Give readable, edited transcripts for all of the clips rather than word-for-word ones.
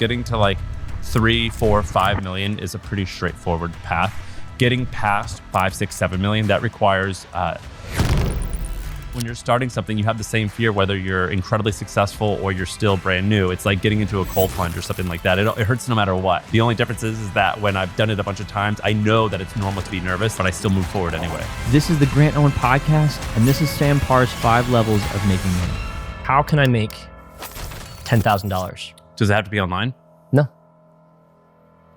getting to like 3, 4, 5 million is a pretty straightforward path. Getting past 5, 6, 7 million, that requires, when you're starting something, you have the same fear whether you're incredibly successful or you're still brand new. It's like getting into a cold plunge or something like that. It hurts no matter what. The only difference is that when I've done it a bunch of times, I know that it's normal to be nervous, but I still move forward anyway. This is the Grant Owen Podcast, and this is Sam Parr's 5 levels of making money. How can I make $10,000? Does it have to be online? No.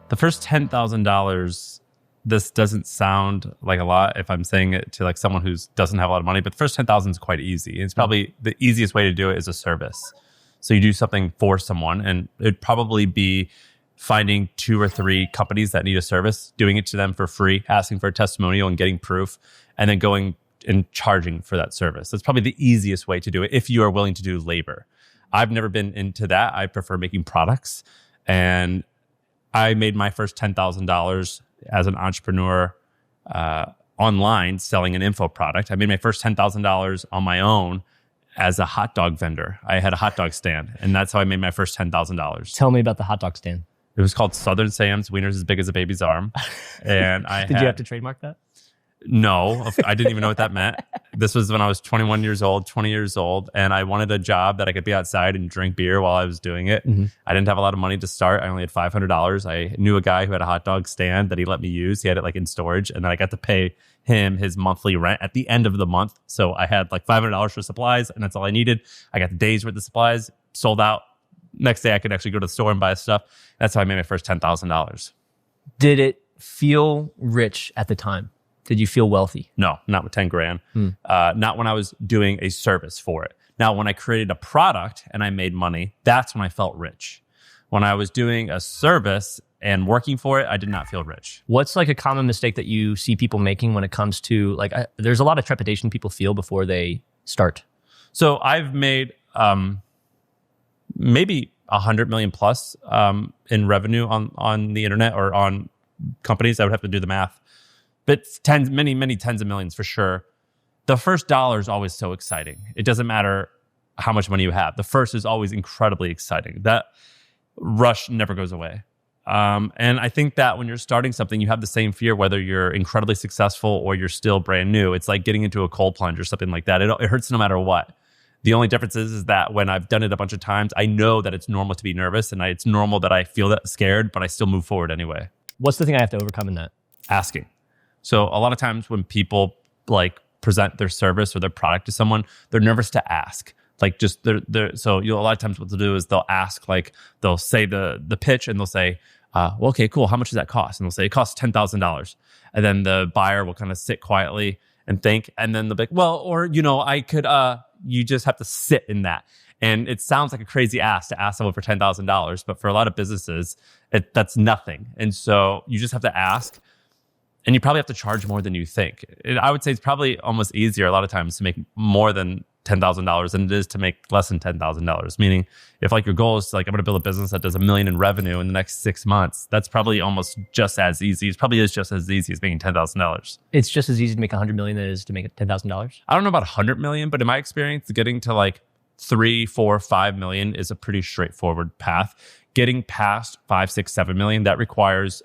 The first $10,000, this doesn't sound like a lot if I'm saying it to like someone who doesn't have a lot of money, but the first 10,000 is quite easy. It's probably the easiest way to do it is a service. So you do something for someone, and it'd probably be finding 2 or 3 companies that need a service, doing it to them for free, asking for a testimonial and getting proof, and then going and charging for that service. That's probably the easiest way to do it if you are willing to do labor. I've never been into that. I prefer making products, and I made my first $10,000 as an entrepreneur online selling an info product. I made my first $10,000 on my own as a hot dog vendor. I had a hot dog stand, and that's how I made my first $10,000. Tell me about the hot dog stand. It was called Southern Sam's, wieners as big as a baby's arm. And Did you have to trademark that? No, I didn't even know what that meant. This was when I was 20 years old, and I wanted a job that I could be outside and drink beer while I was doing it. Mm-hmm. I didn't have a lot of money to start. I only had $500. I knew a guy who had a hot dog stand that he let me use. He had it like in storage, and then I got to pay him his monthly rent at the end of the month. So I had like $500 for supplies, and that's all I needed. I got the day's worth of supplies, sold out. Next day, I could actually go to the store and buy stuff. That's how I made my first $10,000. Did it feel rich at the time? Did you feel wealthy? No, not with 10 grand. Not when I was doing a service for it. Now, when I created a product and I made money, that's when I felt rich. When I was doing a service and working for it, I did not feel rich. What's like a common mistake that you see people making when it comes to like, there's a lot of trepidation people feel before they start. So I've made maybe 100 million plus in revenue on the internet or on companies. I would have to do the math. But many tens of millions for sure. The first dollar is always so exciting. It doesn't matter how much money you have. The first is always incredibly exciting. That rush never goes away. And I think that when you're starting something, you have the same fear whether you're incredibly successful or you're still brand new. It's like getting into a cold plunge or something like that. It hurts no matter what. The only difference is that when I've done it a bunch of times, I know that it's normal to be nervous, and it's normal that I feel that scared, but I still move forward anyway. What's the thing I have to overcome in that? Asking. So a lot of times when people like present their service or their product to someone, they're nervous to ask. Like just so a lot of times what they'll do is they'll ask, like they'll say the pitch and they'll say, well, okay, cool. How much does that cost? And they'll say it costs $10,000. And then the buyer will kind of sit quietly and think, and then they'll be like, well, or I could. You just have to sit in that. And it sounds like a crazy ask to ask someone for $10,000, but for a lot of businesses, that's nothing. And so you just have to ask. And you probably have to charge more than you think. I would say it's probably almost easier a lot of times to make more than $10,000 than it is to make less than $10,000. Meaning, if like your goal is to, like, I'm going to build a business that does $1 million in revenue in the next 6 months, that's probably almost just as easy. It probably is just as easy as making $10,000. It's just as easy to make $100 million as it is to make $10,000. I don't know about 100 million, but in my experience, getting to like 3, 4, 5 million is a pretty straightforward path. Getting past 5, 6, 7 million, that requires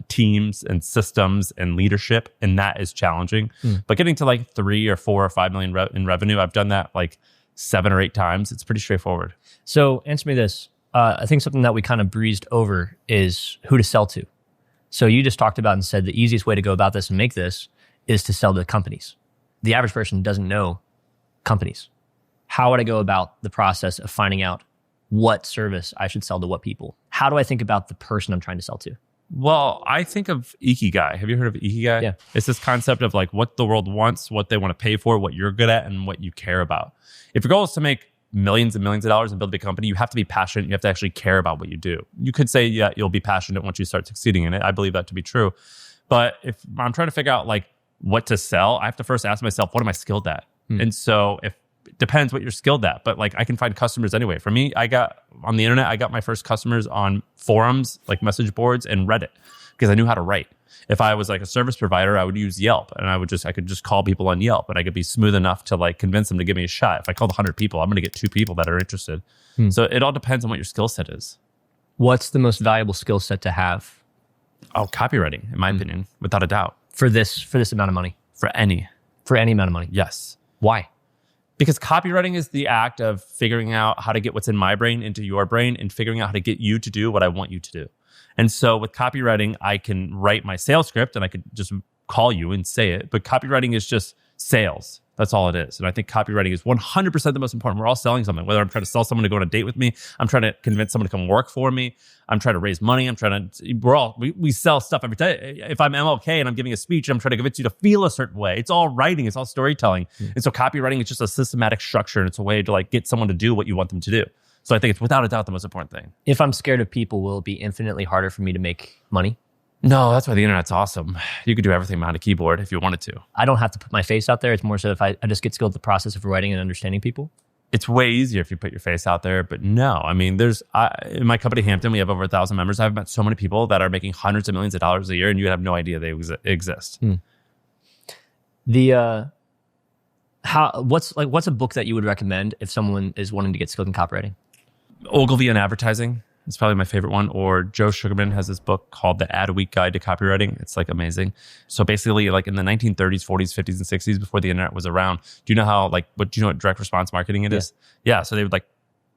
teams and systems and leadership, and that is challenging. But getting to like 3 or 4 or 5 million in revenue, I've done that like 7 or 8 times. It's pretty straightforward. So answer me this. I think something that we kind of breezed over is who to sell to. So you just talked about and said the easiest way to go about this and make this is to sell to companies. The average person doesn't know companies. How would I go about the process of finding out what service I should sell to what people? How do I think about the person I'm trying to sell to? Well, I think of Ikigai. Have you heard of Ikigai? Yeah. It's this concept of like what the world wants, what they want to pay for, what you're good at, and what you care about. If your goal is to make millions and millions of dollars and build a big company, you have to be passionate. You have to actually care about what you do. You could say, yeah, you'll be passionate once you start succeeding in it. I believe that to be true. But if I'm trying to figure out like what to sell, I have to first ask myself, what am I skilled at? And so it depends what you're skilled at, but like I can find customers anyway. For me, I got on the internet, I got my first customers on forums, like message boards and Reddit, because I knew how to write. If I was like a service provider, I would use Yelp, and I could just call people on Yelp, and I could be smooth enough to like convince them to give me a shot. If I called 100 people, I'm going to get 2 people that are interested. So it all depends on what your skill set is. What's the most valuable skill set to have? Oh, copywriting, in my opinion, without a doubt. For this amount of money? For any amount of money? Yes. Why? Because copywriting is the act of figuring out how to get what's in my brain into your brain and figuring out how to get you to do what I want you to do. And so with copywriting, I can write my sales script and I could just call you and say it. But copywriting is just sales. That's all it is. And I think copywriting is 100% the most important. We're all selling something, whether I'm trying to sell someone to go on a date with me, I'm trying to convince someone to come work for me, I'm trying to raise money, we sell stuff every day. If I'm MLK and I'm giving a speech, I'm trying to convince you to feel a certain way. It's all writing, it's all storytelling. And so copywriting is just a systematic structure and it's a way to like get someone to do what you want them to do. So I think it's without a doubt the most important thing. If I'm scared of people, will it be infinitely harder for me to make money? No, that's why the internet's awesome. You could do everything behind a keyboard if you wanted to. I don't have to put my face out there. It's more so if I just get skilled at the process of writing and understanding people. It's way easier if you put your face out there, but no. I mean, in my company, Hampton, we have over 1,000 members. I've met so many people that are making hundreds of millions of dollars a year, and you have no idea they exist. What's a book that you would recommend if someone is wanting to get skilled in copywriting? Ogilvy and Advertising. It's probably my favorite one. Or Joe Sugarman has this book called The Ad Week Guide to Copywriting. It's like amazing. So basically, like in the 1930s, 40s, 50s, and 60s, before the internet was around, do you know what direct response marketing is? Yeah. So they would like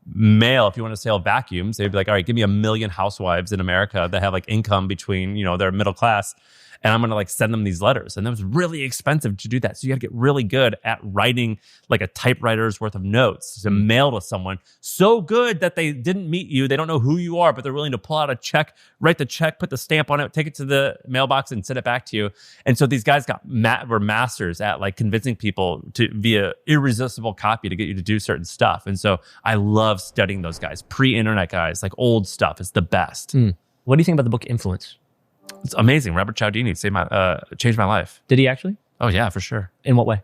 mail, if you want to sell vacuums, they'd be like, all right, give me 1 million housewives in America that have like income between, they're middle class. And I'm going to like send them these letters. And it was really expensive to do that. So you got to get really good at writing like a typewriter's worth of notes to mail to someone. So good that they didn't meet you. They don't know who you are, but they're willing to pull out a check, write the check, put the stamp on it, take it to the mailbox and send it back to you. And so these guys were masters at like convincing people to via irresistible copy to get you to do certain stuff. And so I love studying those guys, pre-internet guys, like old stuff. It's the best. What do you think about the book Influence? It's amazing. Robert Cialdini changed my life. Did he actually? Oh yeah, for sure. In what way?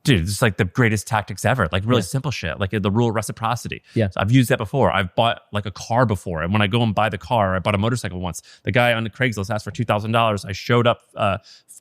Dude, it's like the greatest tactics ever. Like really simple shit. Like the rule of reciprocity. Yeah. So I've used that before. I've bought like a car before. And when I go and buy the car, I bought a motorcycle once. The guy on the Craigslist asked for $2,000. I showed up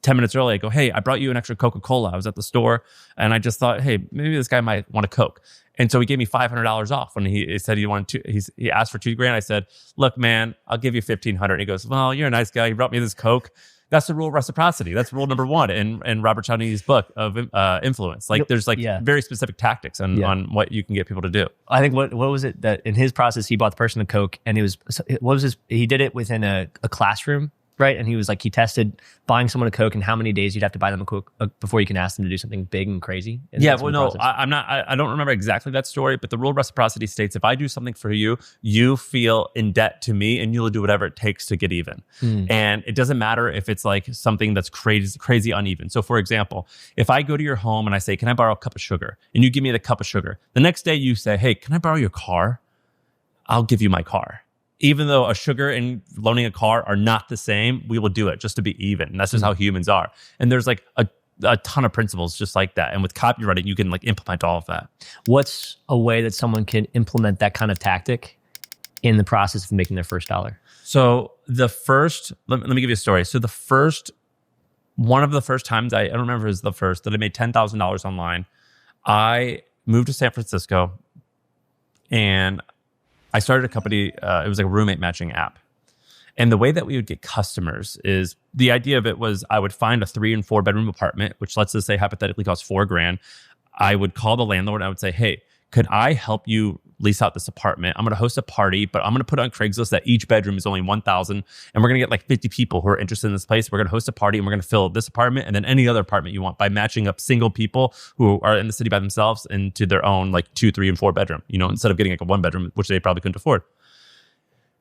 10 minutes early. I go, hey, I brought you an extra Coca-Cola. I was at the store and I just thought, hey, maybe this guy might want a Coke. And so he gave me $500 off when he said he asked for $2,000. I said, look, man, I'll give you $1,500. And he goes, well, you're a nice guy. You brought me this Coke. That's the rule of reciprocity. That's rule number one in Robert Cialdini's book of Influence. Like there's like very specific tactics on what you can get people to do. I think what was it that in his process, he bought the person a Coke and he did it within a classroom, right? And he was like, he tested buying someone a Coke and how many days you'd have to buy them a Coke before you can ask them to do something big and crazy. Yeah, well, no, I don't remember exactly that story, but the rule of reciprocity states if I do something for you, you feel in debt to me and you'll do whatever it takes to get even. And it doesn't matter if it's like something that's crazy uneven. So for example, if I go to your home and I say, can I borrow a cup of sugar? And you give me the cup of sugar. The next day you say, hey, can I borrow your car? I'll give you my car. Even though a sugar and loaning a car are not the same, we will do it just to be even. And that's just how humans are. And there's like a ton of principles just like that. And with copywriting, you can like implement all of that. What's a way that someone can implement that kind of tactic in the process of making their first dollar? So let me give you a story. So one of the first times, I don't remember if it was the first, that I made $10,000 online. I moved to San Francisco and I started a company, it was like a roommate matching app. And the way that we would get customers is, the idea of it was I would find a 3 and 4 bedroom apartment, which let's just say hypothetically costs $4,000. I would call the landlord and I would say, hey, could I help you lease out this apartment? I'm going to host a party, but I'm going to put on Craigslist that each bedroom is only 1,000. And we're going to get like 50 people who are interested in this place. We're going to host a party and we're going to fill this apartment and then any other apartment you want by matching up single people who are in the city by themselves into their own like 2, 3, and 4 bedroom, instead of getting like a 1 bedroom, which they probably couldn't afford.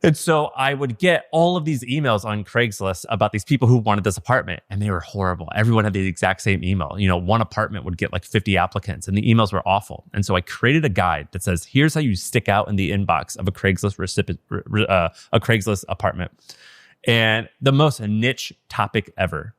And so I would get all of these emails on Craigslist about these people who wanted this apartment, and they were horrible. Everyone had the exact same email. One apartment would get like 50 applicants, and the emails were awful. And so I created a guide that says, here's how you stick out in the inbox of a Craigslist apartment. And the most niche topic ever.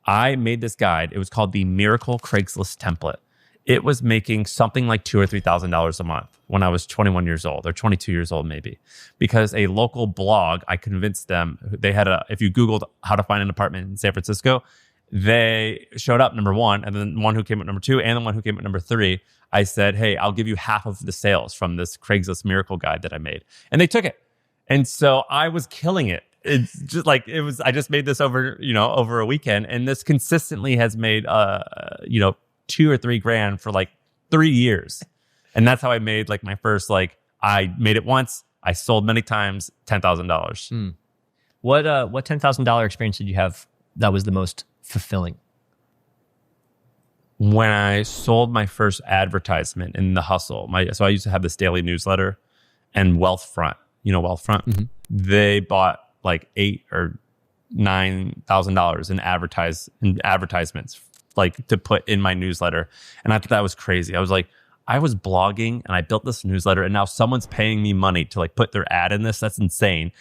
I made this guide. It was called the Miracle Craigslist Template. It was making something like $2,000 or $3,000 a month when I was 21 years old or 22 years old, maybe, because a local blog, I convinced them they had if you Googled how to find an apartment in San Francisco, they showed up number 1, and then one who came at number 2 and the one who came at number 3. I said, hey, I'll give you half of the sales from this Craigslist miracle guide that I made. And they took it. And so I was killing it. It's just like I just made this over a weekend, and this consistently has made 2 or 3 grand for like 3 years. And that's how I made like my first, like, I made it once, I sold many times, $10,000. What $10,000 experience did you have that was the most fulfilling? When I sold my first advertisement in The Hustle, so I used to have this daily newsletter, and Wealthfront, Wealthfront, they bought like $8,000 or $9,000 in advertisements, like, to put in my newsletter. And I thought that was crazy. I was like, I was blogging and I built this newsletter, and now someone's paying me money to like put their ad in this. That's insane.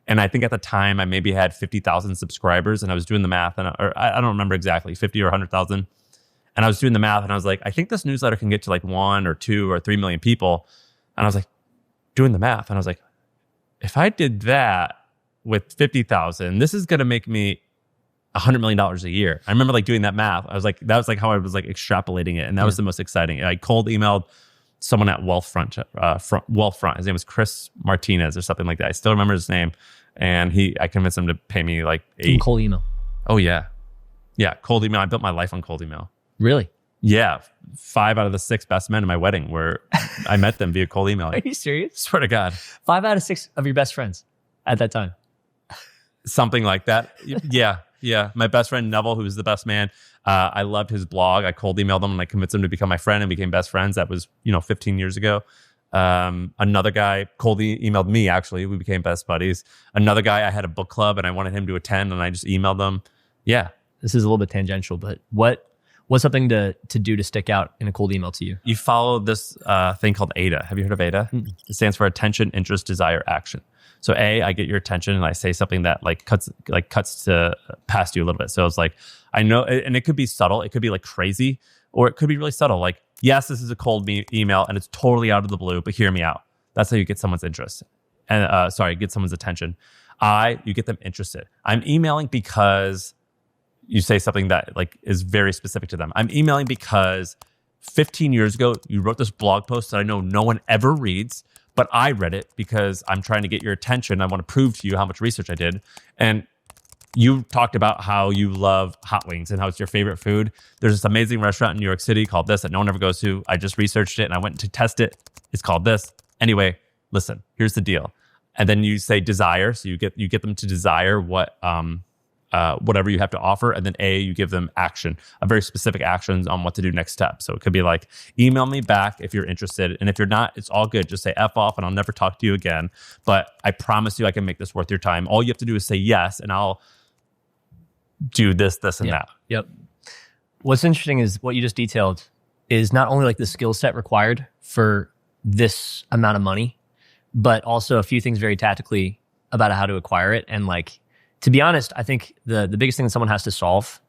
And I think at the time I maybe had 50,000 subscribers, and I was doing the math, and I don't remember exactly, 50 or 100,000. And I was doing the math, and I was like, I think this newsletter can get to like 1 or 2 or 3 million people. And I was like, doing the math, and I was like, if I did that with 50,000, this is going to make me $100 million a year. I remember like doing that math. I was like, that was like how I was like extrapolating it. And that was the most exciting. I cold emailed someone at Wealthfront. His name was Chris Martinez or something like that. I still remember his name. And I convinced him to pay me like cold email. Oh yeah. Yeah. Cold email. I built my life on cold email. Really? Yeah. 5 out of the 6 best men in my wedding were, I met them via cold email. Are you serious? Swear to God. 5 out of 6 of your best friends at that time. Something like that. Yeah. Yeah. My best friend, Neville, who was the best man. I loved his blog. I cold emailed him and I convinced him to become my friend and became best friends. That was, 15 years ago. Another guy cold emailed me, actually. We became best buddies. Another guy, I had a book club and I wanted him to attend, and I just emailed them. Yeah. This is a little bit tangential, but what's something to do to stick out in a cold email to you? You follow this thing called AIDA. Have you heard of AIDA? Mm-hmm. It stands for attention, interest, desire, action. So I get your attention and I say something that cuts to past you a little bit. So it's like, I know, and it could be subtle. It could be like crazy, or it could be really subtle. Like, yes, this is a cold email and it's totally out of the blue, but hear me out. That's how you get someone's interest. And get someone's attention. You get them interested. I'm emailing because you say something that like is very specific to them. I'm emailing because 15 years ago, you wrote this blog post that I know no one ever reads, but I read it because I'm trying to get your attention. I want to prove to you how much research I did. And you talked about how you love hot wings and how it's your favorite food. There's this amazing restaurant in New York City called this that no one ever goes to. I just researched it and I went to test it. It's called this. Anyway, listen, here's the deal. And then you say desire. So you get them to desire whatever you have to offer. And then you give them action, a very specific actions on what to do next step. So it could be like, email me back if you're interested. And if you're not, it's all good. Just say F off and I'll never talk to you again. But I promise you I can make this worth your time. All you have to do is say yes, and I'll do this, and that. Yep. What's interesting is what you just detailed is not only like the skill set required for this amount of money, but also a few things very tactically about how to acquire it. And like, to be honest, I think the biggest thing that someone has to solve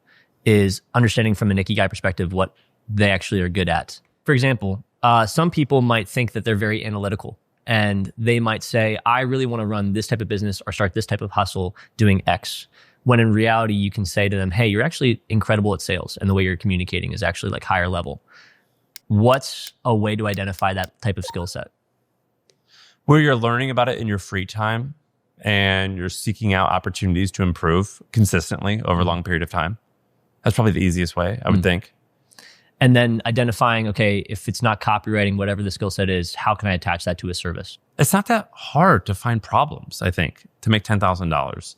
is understanding from an Ikigai perspective what they actually are good at. For example, some people might think that they're very analytical and they might say, I really want to run this type of business or start this type of hustle doing X. When in reality, you can say to them, hey, you're actually incredible at sales and the way you're communicating is actually like higher level. What's a way to identify that type of skill set? Where you're learning about it in your free time and you're seeking out opportunities to improve consistently over a long period of time. That's probably the easiest way, I would think. And then identifying, okay, if it's not copywriting, whatever the skill set is, how can I attach that to a service? It's not that hard to find problems, I think, to make $10,000.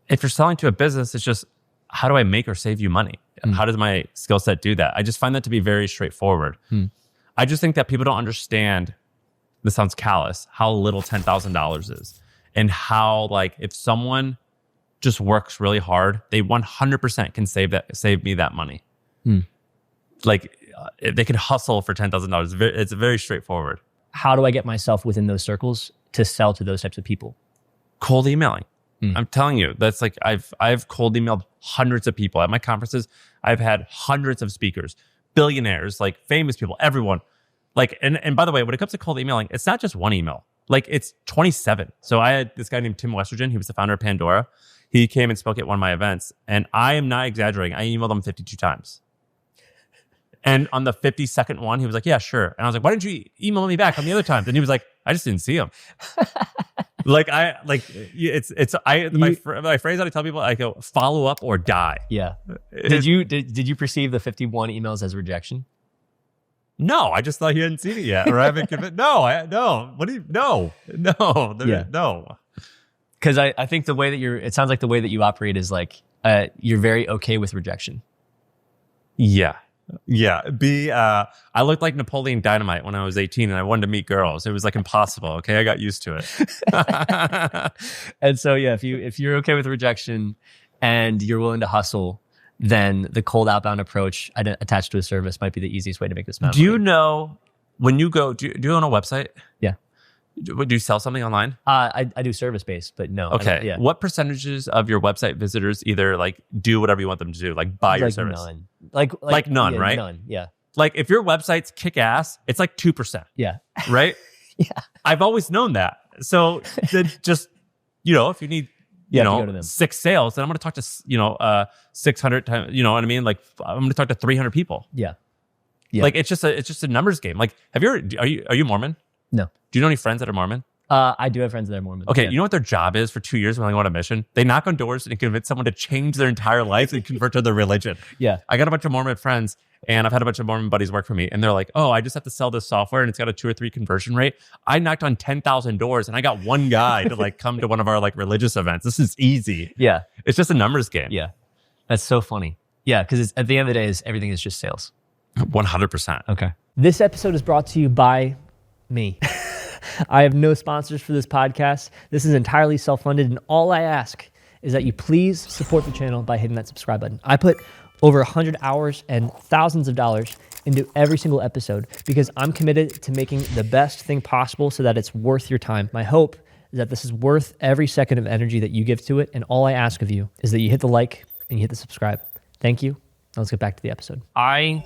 If you're selling to a business, it's just, how do I make or save you money? How does my skill set do that? I just find that to be very straightforward. I just think that people don't understand, this sounds callous, how little $10,000 is. And how, like, if someone just works really hard, they 100% can save me that money. Like, they could hustle for $10,000. It's very straightforward. How do I get myself within those circles to sell to those types of people? Cold emailing. I'm telling you, that's like, I've cold emailed hundreds of people at my conferences. I've had hundreds of speakers, billionaires, like famous people, everyone. Like, and by the way, when it comes to cold emailing, it's not just one email. Like, it's 27. So I had this guy named Tim Westergen. He was the founder of Pandora. He came and spoke at one of my events, and I am not exaggerating. I emailed him 52 times. And on the 52nd one, he was like, yeah, sure. And I was like, why didn't you email me back on the other times? And he was like, I just didn't see him. My phrase that I tell people, I go, follow up or die. Yeah. Did you perceive the 51 emails as rejection? No, I just thought he hadn't seen it yet. Or I haven't given no. What do you no. Because I think the way that it sounds like the way that you operate is like you're very okay with rejection. Yeah. Yeah. I looked like Napoleon Dynamite when I was 18 and I wanted to meet girls. It was like impossible. Okay. I got used to it. And so, yeah, if you're okay with rejection and you're willing to hustle, then the cold outbound approach attached to a service might be the easiest way to make this amount of Do money. you know when you go, do you own a website? Yeah. Do you sell something online? I do service based, but no. Okay. Yeah. What percentages of your website visitors either like do whatever you want them to do, like buy your service? None. Like none, yeah, right? None. Yeah. Like if your website's kick ass, it's like 2%. Yeah. Right? Yeah. I've always known that. So then just, if you need, You have to go to them. 6 sales, then I'm going to talk to, 600 times, you know what I mean? Like I'm going to talk to 300 people. Yeah. Yeah. Like it's just a numbers game. Like are you Mormon? No. Do you know any friends that are Mormon? I do have friends that are Mormon. Okay, Yeah. You know what their job is for 2 years when they go on a mission? They knock on doors and convince someone to change their entire life and convert to their religion. Yeah. I got a bunch of Mormon friends and I've had a bunch of Mormon buddies work for me. And they're like, oh, I just have to sell this software and it's got a 2 or 3 conversion rate. I knocked on 10,000 doors and I got one guy to like come to one of our like religious events. This is easy. Yeah. It's just a numbers game. Yeah. That's so funny. Yeah. Because at the end of the day, everything is just sales. 100%. Okay. This episode is brought to you by me. I have no sponsors for this podcast. This is entirely self-funded, and all I ask is that you please support the channel by hitting that subscribe button. I put over 100 hours and thousands of dollars into every single episode because I'm committed to making the best thing possible so that it's worth your time. My hope is that this is worth every second of energy that you give to it, and all I ask of you is that you hit the like and you hit the subscribe. Thank you. Now let's get back to the episode. I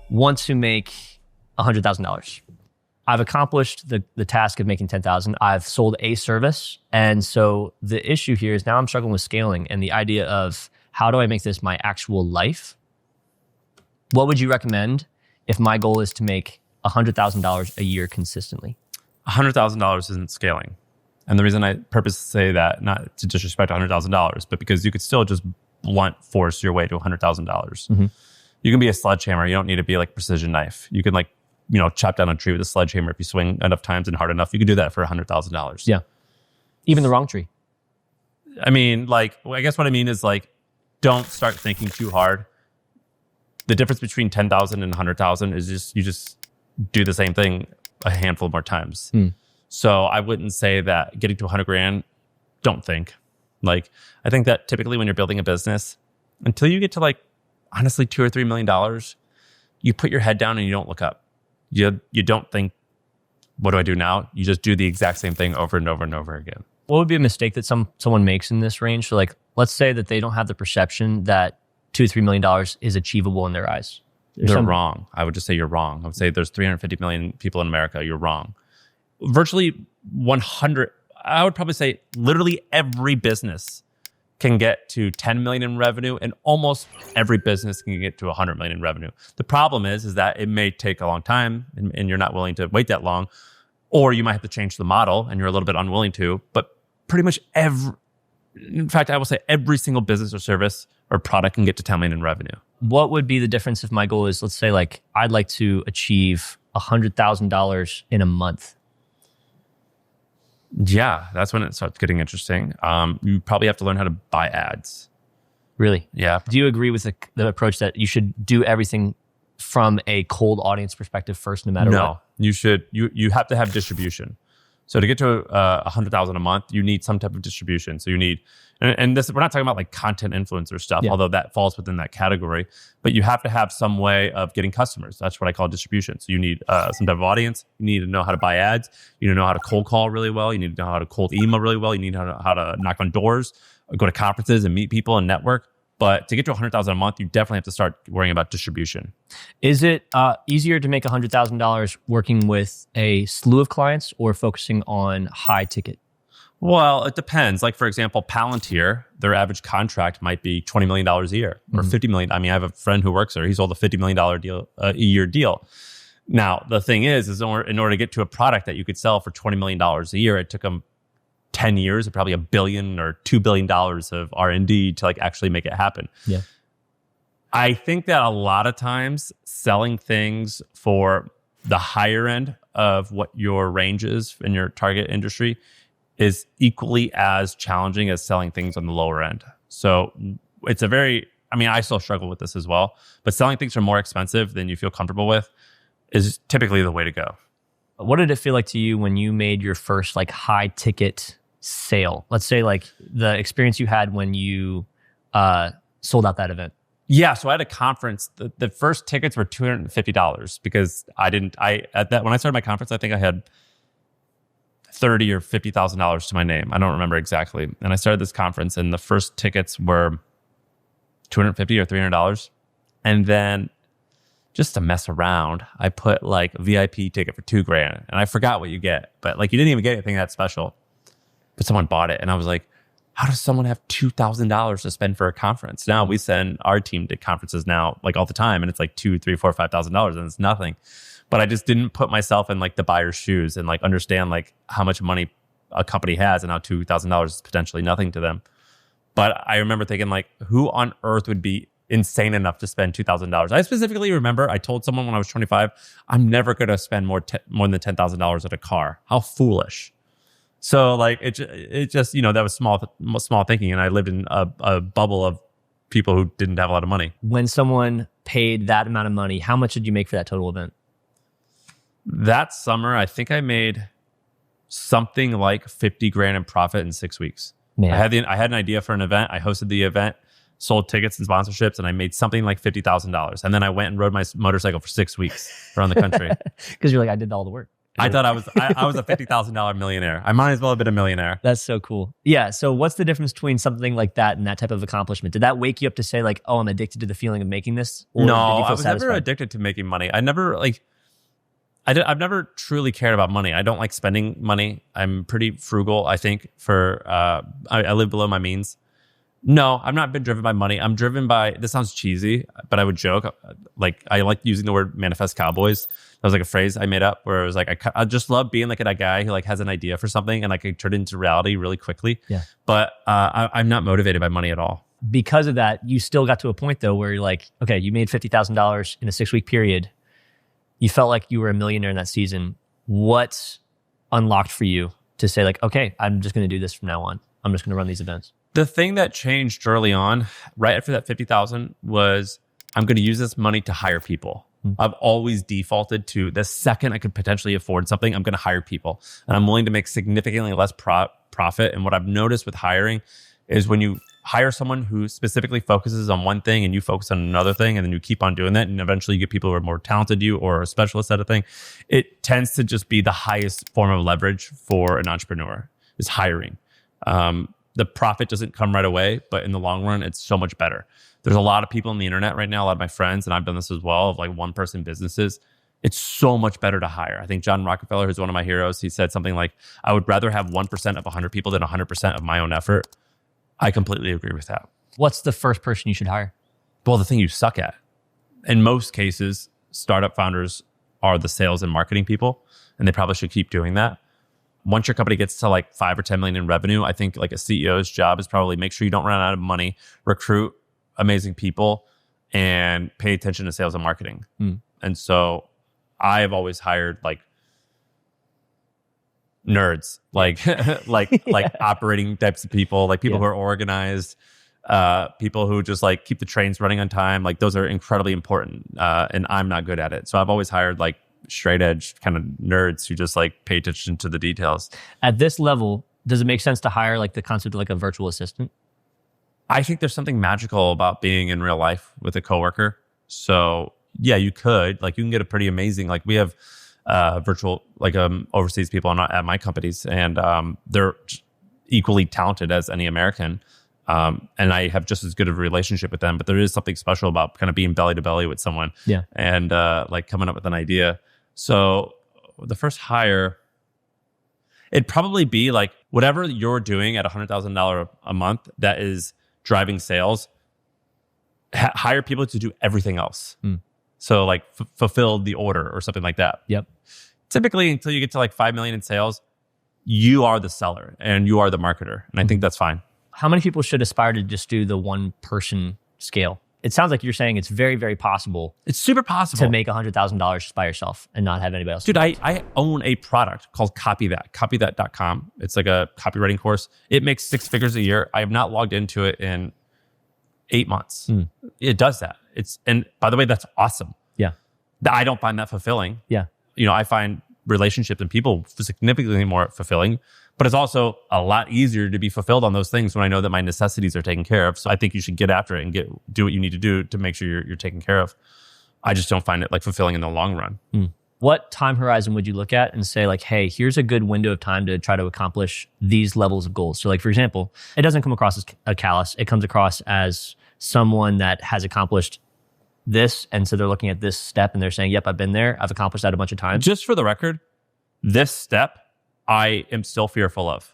want to make $100,000. I've accomplished the task of making 10,000. I've sold a service. And so the issue here is now I'm struggling with scaling and the idea of how do I make this my actual life? What would you recommend if my goal is to make $100,000 a year consistently? $100,000 isn't scaling. And the reason I purposely say that, not to disrespect $100,000, but because you could still just blunt force your way to $100,000. Mm-hmm. You can be a sledgehammer. You don't need to be like precision knife. You can like, chop down a tree with a sledgehammer. If you swing enough times and hard enough, you can do that for $100,000. Yeah. Even the wrong tree. I mean, I guess what I mean is like, don't start thinking too hard. The difference between 10,000 and 100,000 is you just do the same thing a handful more times. So I wouldn't say that getting to 100 grand, don't think. Like, I think that typically when you're building a business, until you get to like, honestly, $2 or $3 million, you put your head down and you don't look up. You don't think, what do I do now? You just do the exact same thing over and over and over again. What would be a mistake that someone makes in this range? So like, let's say that they don't have the perception that $2 to $3 million is achievable in their eyes. They're wrong. I would just say you're wrong. I would say there's 350 million people in America. You're wrong. Virtually 100, I would probably say literally every business can get to 10 million in revenue, and almost every business can get to 100 million in revenue. The problem is that it may take a long time and you're not willing to wait that long, or you might have to change the model and you're a little bit unwilling to, but pretty much in fact, I will say every single business or service or product can get to 10 million in revenue. What would be the difference if my goal is, let's say like, I'd like to achieve $100,000 in a month? Yeah, that's when it starts getting interesting. You probably have to learn how to buy ads. Really? Yeah. Do you agree with the approach that you should do everything from a cold audience perspective first, no matter what? No, you should. You have to have distribution. So to get to 100,000 a month, you need some type of distribution. So you need, and this, we're not talking about like content influencer stuff, although that falls within that category, but you have to have some way of getting customers. That's what I call distribution. So you need some type of audience. You need to know how to buy ads. You need to know how to cold call really well. You need to know how to cold email really well. You need to know how to knock on doors, go to conferences and meet people and network. But to get to 100,000 a month, you definitely have to start worrying about distribution. Is it easier to make $100,000 working with a slew of clients or focusing on high ticket? Well, it depends. Like, for example, Palantir, their average contract might be $20 million a year or $50 million. I mean, I have a friend who works there. He sold a $50 million deal, a year deal. Now, the thing is in order to get to a product that you could sell for $20 million a year, it took them 10 years, probably $1 billion or $2 billion of R&D to like actually make it happen. Yeah. I think that a lot of times selling things for the higher end of what your range is in your target industry is equally as challenging as selling things on the lower end. So it's I still struggle with this as well, but selling things for more expensive than you feel comfortable with is typically the way to go. What did it feel like to you when you made your first like high ticket sale? Let's say like the experience you had when you sold out that event. Yeah, so I had a conference. The first tickets were $250 because when I started my conference, I think I had $30,000 or $50,000 to my name. I don't remember exactly. And I started this conference, and the first tickets were $250 or $300. And then just to mess around, I put like a VIP ticket for $2,000, and I forgot what you get, but like you didn't even get anything that special. But someone bought it, and I was like, how does someone have $2,000 to spend for a conference? Now we send our team to conferences now like all the time, and it's like $2,000, $3,000, $4,000, $5,000, and it's nothing. But I just didn't put myself in like the buyer's shoes and like understand like how much money a company has and how $2,000 is potentially nothing to them. But I remember thinking like, who on earth would be insane enough to spend $2,000? I specifically remember I told someone when I was 25, I'm never going to spend more than $10,000 at a car. How foolish. So like it just that was small thinking, and I lived in a bubble of people who didn't have a lot of money. When someone paid that amount of money, how much did you make for that total event? That summer, I think I made something like $50,000 in profit in 6 weeks. Man. I had an idea for an event. I hosted the event, sold tickets and sponsorships, and I made something like $50,000. And then I went and rode my motorcycle for 6 weeks around the country. Because you're like, I did all the work. I thought I was a $50,000 millionaire. I might as well have been a millionaire. That's so cool. Yeah. So what's the difference between something like that and that type of accomplishment? Did that wake you up to say like, oh, I'm addicted to the feeling of making this? Or no, did you feel I was satisfied? never addicted to making money. I've never truly cared about money. I don't like spending money. I'm pretty frugal, I think, I live below my means. No, I've not been driven by money. I'm driven by, this sounds cheesy, but I would joke, like I like using the word manifest cowboys. That was like a phrase I made up where it was like, I just love being like a guy who like has an idea for something and I can turn it into reality really quickly. Yeah. But I'm not motivated by money at all. Because of that, you still got to a point though where you're like, okay, you made $50,000 in a 6-week period. You felt like you were a millionaire in that season. What unlocked for you to say like, okay, I'm just going to do this from now on. I'm just going to run these events. The thing that changed early on, right after that 50,000, was I'm going to use this money to hire people. I've always defaulted to the second I could potentially afford something, I'm going to hire people. And I'm willing to make significantly less profit. And what I've noticed with hiring is when you hire someone who specifically focuses on one thing and you focus on another thing, and then you keep on doing that, and eventually you get people who are more talented than you or a specialist at a thing, it tends to just be the highest form of leverage for an entrepreneur is hiring. The profit doesn't come right away, but in the long run, it's so much better. There's a lot of people on the internet right now, a lot of my friends, and I've done this as well, of like one-person businesses. It's so much better to hire. I think John Rockefeller, who's one of my heroes, he said something like, I would rather have 1% of 100 people than 100% of my own effort. I completely agree with that. What's the first person you should hire? Well, the thing you suck at. In most cases, startup founders are the sales and marketing people, and they probably should keep doing that. Once your company gets to like 5 or 10 million in revenue, I think like a CEO's job is probably make sure you don't run out of money, recruit amazing people, and pay attention to sales and marketing. And so I've always hired like nerds, like like operating types of people, like people who are organized, people who just like keep the trains running on time. Like those are incredibly important, and I'm not good at it. So I've always hired like straight edge kind of nerds who just like pay attention to the details. At this level, does it make sense to hire like the concept of like a virtual assistant? I think there's something magical about being in real life with a coworker. So yeah, you could, like, you can get a pretty amazing, like we have virtual, like overseas people at my companies, and they're equally talented as any American. And I have just as good of a relationship with them, but there is something special about kind of being belly to belly with someone, and like coming up with an idea. So the first hire, It'd probably be like whatever you're doing at $100,000 a month that is driving sales, hire people to do everything else. So like fulfill the order or something like that. Yep. Typically, until you get to like 5 million in sales, you are the seller and you are the marketer. And I think that's fine. How many people should aspire to just do the one person scale? It sounds like you're saying it's very, very possible. It's super possible to make $100,000 just by yourself and not have anybody else. Dude, I own a product called copythat.com. It's like a copywriting course. It makes 6 figures a year. I have not logged into it in 8 months. It does that. And by the way, that's awesome. Yeah. I don't find that fulfilling. Yeah. I find relationships and people significantly more fulfilling, but it's also a lot easier to be fulfilled on those things when I know that my necessities are taken care of. So I think you should get after it and do what you need to do to make sure you're taken care of. I just don't find it like fulfilling in the long run. What time horizon would you look at and say like, hey, here's a good window of time to try to accomplish these levels of goals? So like, for example, it doesn't come across as a callous. It comes across as someone that has accomplished this. And so they're looking at this step and they're saying, yep, I've been there. I've accomplished that a bunch of times. Just for the record, this step, I am still fearful of.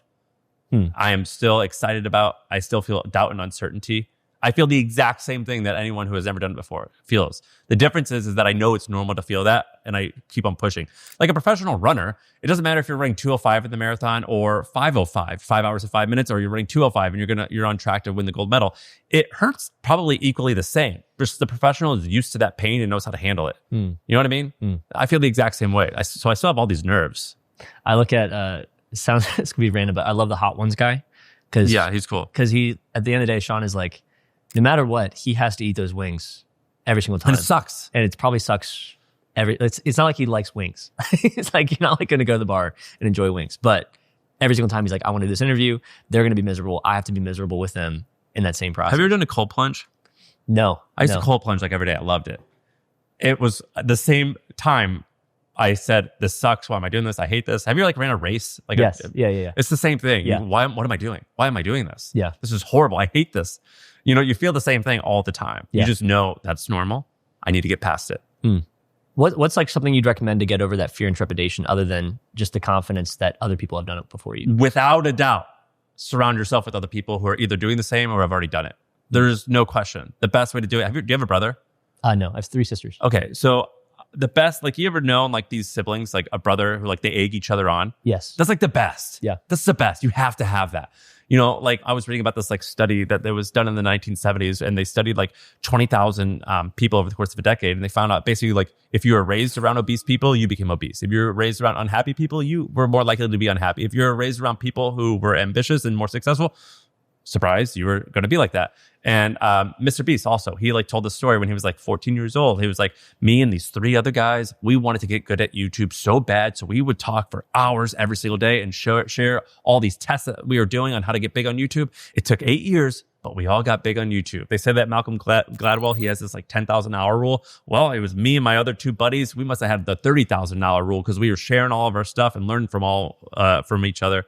I am still excited about. I still feel doubt and uncertainty. I feel the exact same thing that anyone who has ever done it before feels. The difference is that I know it's normal to feel that, and I keep on pushing. Like a professional runner, it doesn't matter if you're running 2:05 at the marathon or 5:05, 5 hours and 5 minutes, or you're running 2:05 and you're on track to win the gold medal. It hurts probably equally the same. Just the professional is used to that pain and knows how to handle it. You know what I mean? I feel the exact same way. So I still have all these nerves. I look at it sounds it's gonna be random, but I love the Hot Ones guy yeah, he's cool. Because he at the end of the day, Sean is like, no matter what, he has to eat those wings every single time. And it sucks. And it probably sucks it's not like he likes wings. It's like you're not like going to go to the bar and enjoy wings. But every single time he's like, I want to do this interview. They're going to be miserable. I have to be miserable with them in that same process. Have you ever done a cold plunge? No. I used to cold plunge like every day. I loved it. It was the same time I said, this sucks. Why am I doing this? I hate this. Have you ran a race? Like yes. Yeah. It's the same thing. Yeah. What am I doing? Why am I doing this? Yeah. This is horrible. I hate this. You feel the same thing all the time. Yeah. You just know that's normal. I need to get past it. What's like something you'd recommend to get over that fear and trepidation other than just the confidence that other people have done it before you? Without a doubt, surround yourself with other people who are either doing the same or have already done it. There's no question. The best way to do it. Do you have a brother? No, I have 3 sisters. Okay. So the best, you ever known these siblings, like a brother who they egg each other on? Yes. That's the best. Yeah. That's the best. You have to have that. I was reading about this study that was done in the 1970s, and they studied 20,000 people over the course of a decade, and they found out basically if you were raised around obese people, you became obese. If you were raised around unhappy people, you were more likely to be unhappy. If you were raised around people who were ambitious and more successful, surprise, you were going to be like that. And Mr. Beast also, he told the story when he was 14 years old. He was me and these 3 other guys, we wanted to get good at YouTube so bad. So we would talk for hours every single day and share all these tests that we were doing on how to get big on YouTube. It took 8 years, but we all got big on YouTube. They said that Malcolm Gladwell, he has this 10,000 hour rule. Well, it was me and my other 2 buddies. We must have had the 30,000 hour rule because we were sharing all of our stuff and learning from each other.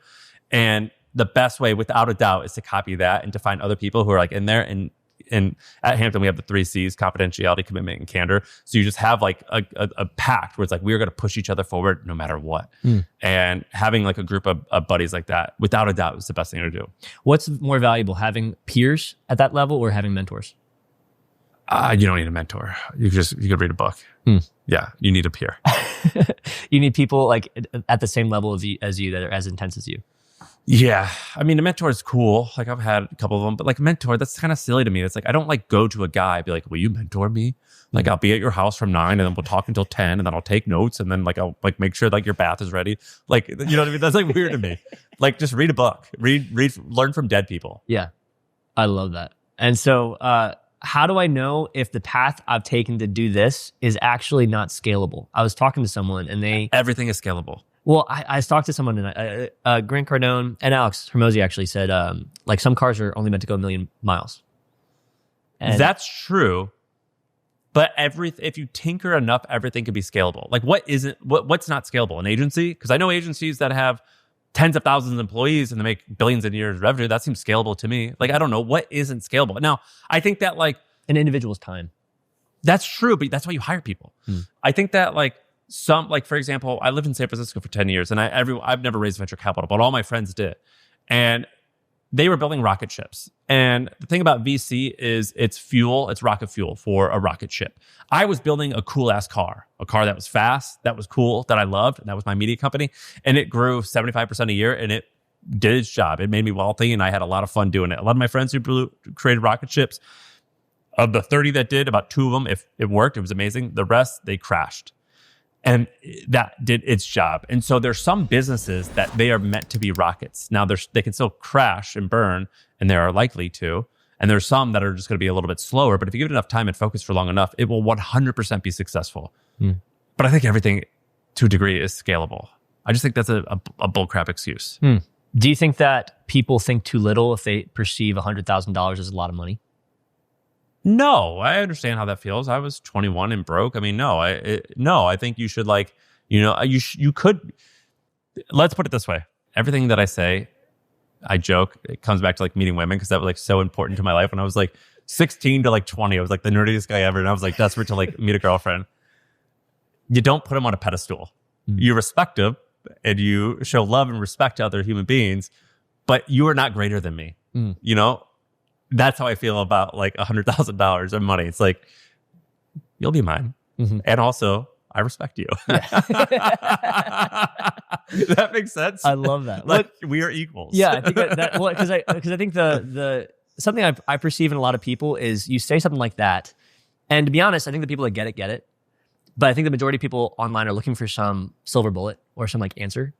And the best way, without a doubt, is to copy that and to find other people who are in there. And at Hampton, we have the 3 C's: confidentiality, commitment, and candor. So you just have a pact where it's we're going to push each other forward no matter what. And having a group of buddies like that, without a doubt, is the best thing to do. What's more valuable, having peers at that level or having mentors? You don't need a mentor. You could read a book. Yeah, you need a peer. You need people at the same level as you that are as intense as you. Yeah. I mean, a mentor is cool. I've had a couple of them, but mentor, that's kind of silly to me. It's I don't go to a guy and be will you mentor me? I'll be at your house from 9 and then we'll talk until 10 and then I'll take notes and then I'll make sure your bath is ready. You know what I mean? That's weird to me. Just read a book, learn from dead people. Yeah. I love that. And so, how do I know if the path I've taken to do this is actually not scalable? I was talking to someone and everything is scalable. Well, I talked to someone, and Grant Cardone and Alex Hermosi actually said, some cars are only meant to go 1 million miles. And that's true. But if you tinker enough, everything can be scalable. What's not scalable? An agency? Because I know agencies that have tens of thousands of employees and they make billions in years of revenue. That seems scalable to me. I don't know what isn't scalable. Now, I think that an individual's time. That's true, but that's why you hire people. I think that some, like, for example, I lived in San Francisco for 10 years and I've never raised venture capital, but all my friends did. And they were building rocket ships. And the thing about VC is it's rocket fuel for a rocket ship. I was building a cool ass car, a car that was fast, that was cool, that I loved. And that was my media company. And it grew 75% a year and it did its job. It made me wealthy and I had a lot of fun doing it. A lot of my friends who created rocket ships, of the 30 that did, about 2 of them, if it worked, it was amazing. The rest, they crashed. And that did its job. And so there's some businesses that they are meant to be rockets. Now they can still crash and burn, and they are likely to. And there's some that are just going to be a little bit slower. But if you give it enough time and focus for long enough, it will 100% be successful. But I think everything to a degree is scalable. I just think that's a bullcrap excuse. Do you think that people think too little if they perceive $100,000 as a lot of money? No, I understand how that feels. I was 21 and broke. I mean, no, I think you should you could, let's put it this way. Everything that I say, I joke, it comes back to like meeting women because that was like so important to my life. When I was like 16 to like 20, I was like the nerdiest guy ever. And I was like desperate to like meet a girlfriend. You don't put them on a pedestal. You respect them and you show love and respect to other human beings, but you are not greater than me. That's how I feel about like $100,000 of money. It's like, you'll be mine. And also, I respect you. That makes sense. I love that. Like, we are equals. Yeah, I think that well, because I think the something I perceive in a lot of people is you say something like that, and to be honest, I think the people that get it. But I think the majority of people online are looking for some silver bullet or some like answer,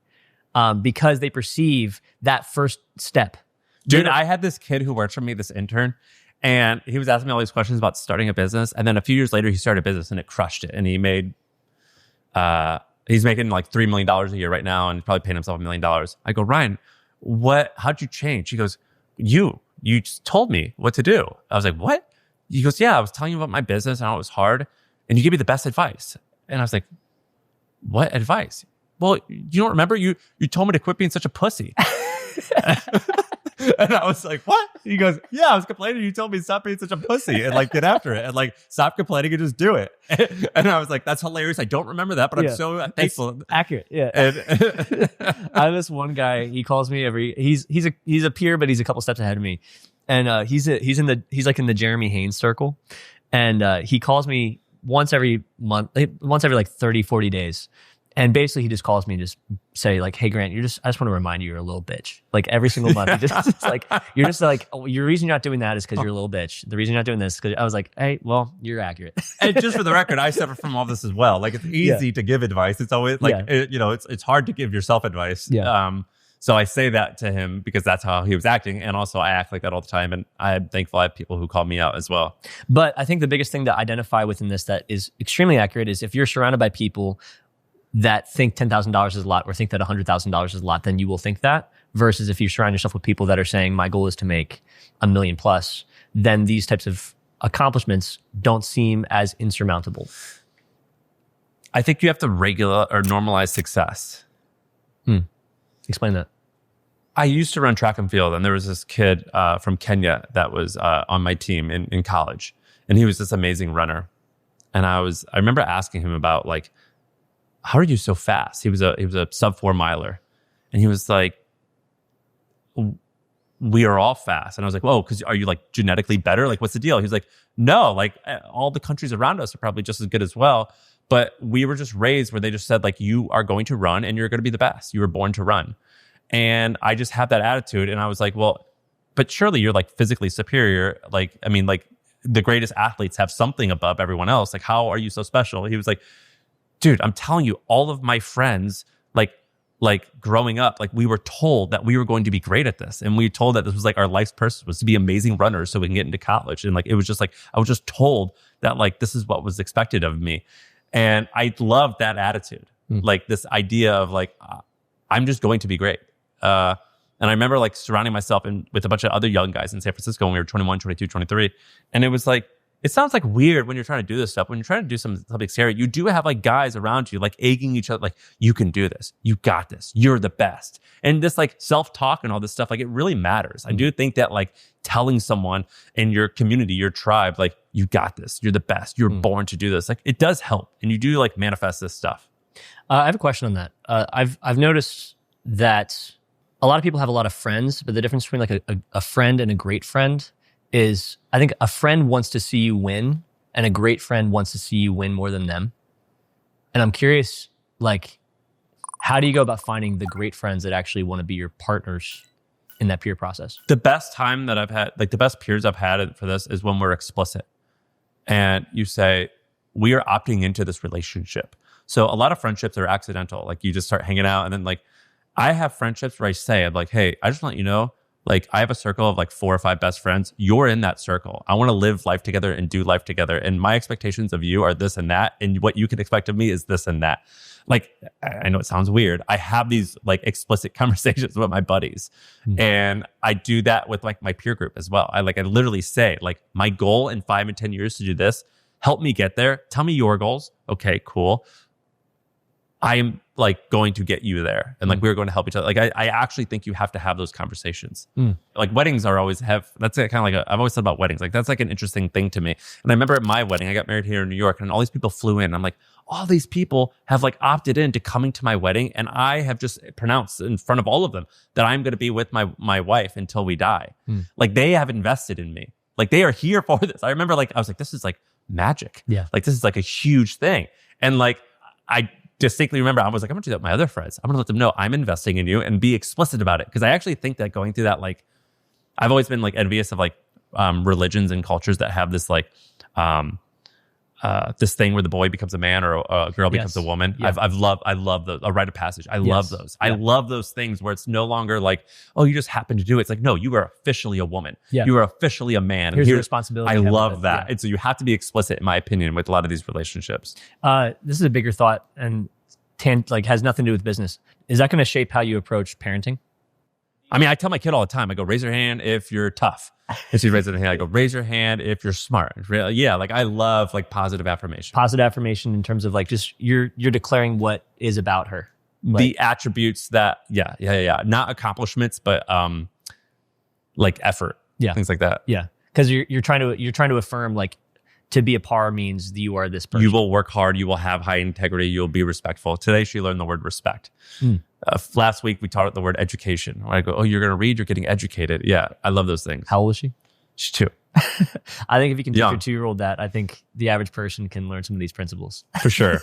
because they perceive that first step. Dude, I had this kid who worked for me, this intern, and he was asking me all these questions about starting a business. And then a few years later, he started a business and it crushed it. And he made, he's making like $3 million a year right now and probably paying himself $1 million. I go, Ryan, how'd you change? He goes, you just told me what to do. I was like, what? He goes, yeah, I was telling you about my business and how it was hard. And you gave me the best advice. And I was like, what advice? Well, you don't remember? You told me to quit being such a pussy. And I was like, what? He goes, yeah, I was complaining. You told me stop being such a pussy and like get after it and like stop complaining and just do it. And I was like, that's hilarious. I don't remember that, but I'm so thankful. It's accurate. Yeah. And I have this one guy, he calls me he's a peer, but he's a couple steps ahead of me. And he's like in the Jeremy Haynes circle. And he calls me once every like 30, 40 days. And basically, he just calls me and just say like, "Hey, Grant, I just want to remind you you're a little bitch." Like every single month, he just like, you're just like, oh, your reason you're not doing that is because you're a little bitch. The reason you're not doing this is because I was like, "Hey, well, you're accurate." And just for the record, I suffer from all this as well. Like it's easy to give advice. It's always like it's hard to give yourself advice. Yeah. So I say that to him because that's how he was acting, and also I act like that all the time. And I'm thankful I have people who call me out as well. But I think the biggest thing to identify within this that is extremely accurate is if you're surrounded by people that think $10,000 is a lot or think that $100,000 is a lot, then you will think that. Versus if you surround yourself with people that are saying, my goal is to make $1 million plus, then these types of accomplishments don't seem as insurmountable. I think you have to normalize success. Explain that. I used to run track and field, and there was this kid from Kenya that was on my team in college, and he was this amazing runner. And I remember asking him about like, how are you so fast? He was a sub 4 miler. And he was like, we are all fast. And I was like, whoa, because are you like genetically better? Like, what's the deal? He was like, no, like all the countries around us are probably just as good as well. But we were just raised where they just said like, you are going to run and you're going to be the best. You were born to run. And I just have that attitude. And I was like, well, but surely you're like physically superior. Like, I mean, like the greatest athletes have something above everyone else. Like, how are you so special? He was like, dude, I'm telling you, all of my friends, like growing up, like we were told that we were going to be great at this. And we were told that this was like our life's purpose was to be amazing runners so we can get into college. And like, it was just like, I was just told that like, this is what was expected of me. And I loved that attitude. Like this idea of like, I'm just going to be great. And I remember like surrounding myself with a bunch of other young guys in San Francisco when we were 21, 22, 23. And it was like, it sounds like weird when you're trying to do this stuff. When you're trying to do something scary, you do have like guys around you, like egging each other, like, you can do this. You got this. You're the best. And this like self-talk and all this stuff, like it really matters. I do think that like telling someone in your community, your tribe, like, you got this. You're the best. You're born to do this. Like it does help. And you do like manifest this stuff. I have a question on that. I've noticed that a lot of people have a lot of friends, but the difference between like a friend and a great friend is, I think a friend wants to see you win, and a great friend wants to see you win more than them. And I'm curious, like, how do you go about finding the great friends that actually want to be your partners in that peer process? The best time that I've had, like the best peers I've had for this is when we're explicit and you say, we are opting into this relationship. So a lot of friendships are accidental. Like you just start hanging out and then like, I have friendships where I say, I'm like, hey, I just want you to know, like I have a circle of like 4 or 5 best friends. You're in that circle. I want to live life together and do life together. And my expectations of you are this and that. And what you can expect of me is this and that. Like, I know it sounds weird. I have these like explicit conversations with my buddies. And I do that with like my peer group as well. I literally say like my goal in 5 and 10 years to do this, help me get there. Tell me your goals. Okay, cool. I am like going to get you there. And like, we're going to help each other. Like, I actually think you have to have those conversations. Like weddings are always that's kind of like, I've always thought about weddings. Like that's like an interesting thing to me. And I remember at my wedding, I got married here in New York and all these people flew in. I'm like, all these people have like opted in to coming to my wedding. And I have just pronounced in front of all of them that I'm going to be with my wife until we die. Like they have invested in me. Like they are here for this. I remember like, I was like, this is like magic. Yeah. Like this is like a huge thing. And like, I distinctly remember I was like, I'm gonna do that with my other friends. I'm gonna let them know I'm investing in you and be explicit about it. Because I actually think that going through that, like, I've always been like envious of like religions and cultures that have this like this thing where the boy becomes a man or a girl becomes a woman. Yeah. I love those. A rite of passage. I love those. I love those things where it's no longer like, oh, you just happen to do it. It's like, no, you are officially a woman. Yeah. You are officially a man. Here's your responsibility. I love that. Yeah. And so you have to be explicit, in my opinion, with a lot of these relationships. This is a bigger thought and like has nothing to do with business. Is that going to shape how you approach parenting? I mean, I tell my kid all the time, I go, raise your hand if you're tough. And she raises her hand. I go, raise your hand if you're smart. Yeah, like I love like positive affirmation. Positive affirmation in terms of like just you're declaring what is about her. Like, the attributes that, not accomplishments, but like effort, things like that. Yeah, because you're trying to affirm like to be a Parr means that you are this person. You will work hard. You will have high integrity. You'll be respectful. Today, she learned the word respect. Last week, we taught her the word education. When I go, oh, you're going to read, you're getting educated. Yeah, I love those things. How old is she? She's 2. I think if you can teach your 2-year-old that, I think the average person can learn some of these principles. For sure.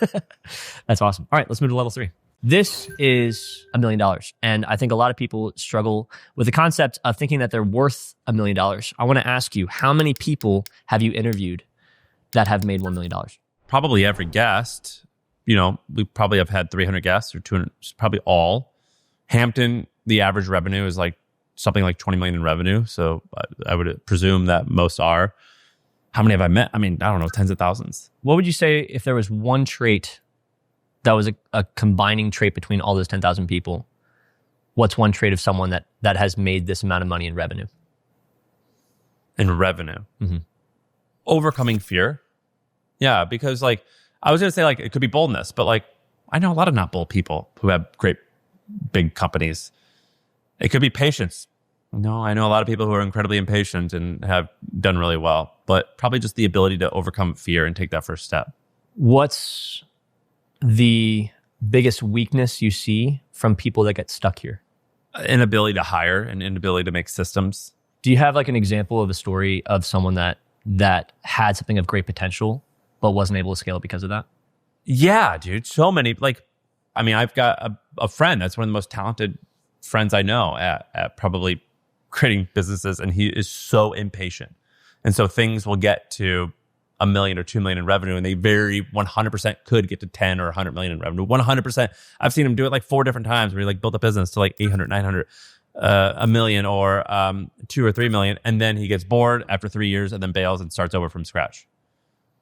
That's awesome. All right, let's move to level 3. This is $1 million. And I think a lot of people struggle with the concept of thinking that they're worth $1 million. I want to ask you, how many people have you interviewed that have made $1 million? Probably every guest. You know, we probably have had 300 guests or 200, probably all. Hampton, the average revenue is like something like 20 million in revenue. So I would presume that most are. How many have I met? I mean, I don't know, tens of thousands. What would you say if there was one trait that was a combining trait between all those 10,000 people? What's one trait of someone that has made this amount of money in revenue? In revenue? Overcoming fear. Yeah, because like, I was going to say like, it could be boldness, but like, I know a lot of not bold people who have great big companies. It could be patience. No, I know a lot of people who are incredibly impatient and have done really well, but probably just the ability to overcome fear and take that first step. What's the biggest weakness you see from people that get stuck here? Inability to hire and inability to make systems. Do you have like an example of a story of someone that had something of great potential but wasn't able to scale it because of that? Yeah, dude. So many. Like, I mean, I've got a friend that's one of the most talented friends I know at probably creating businesses, and he is so impatient. And so things will get to $1 million or $2 million in revenue, and they very 100% could get to 10 or 100 million in revenue. 100%. I've seen him do it like 4 different times where he like built a business to like 800, 900, $1 million or 2 or 3 million. And then he gets bored after 3 years and then bails and starts over from scratch.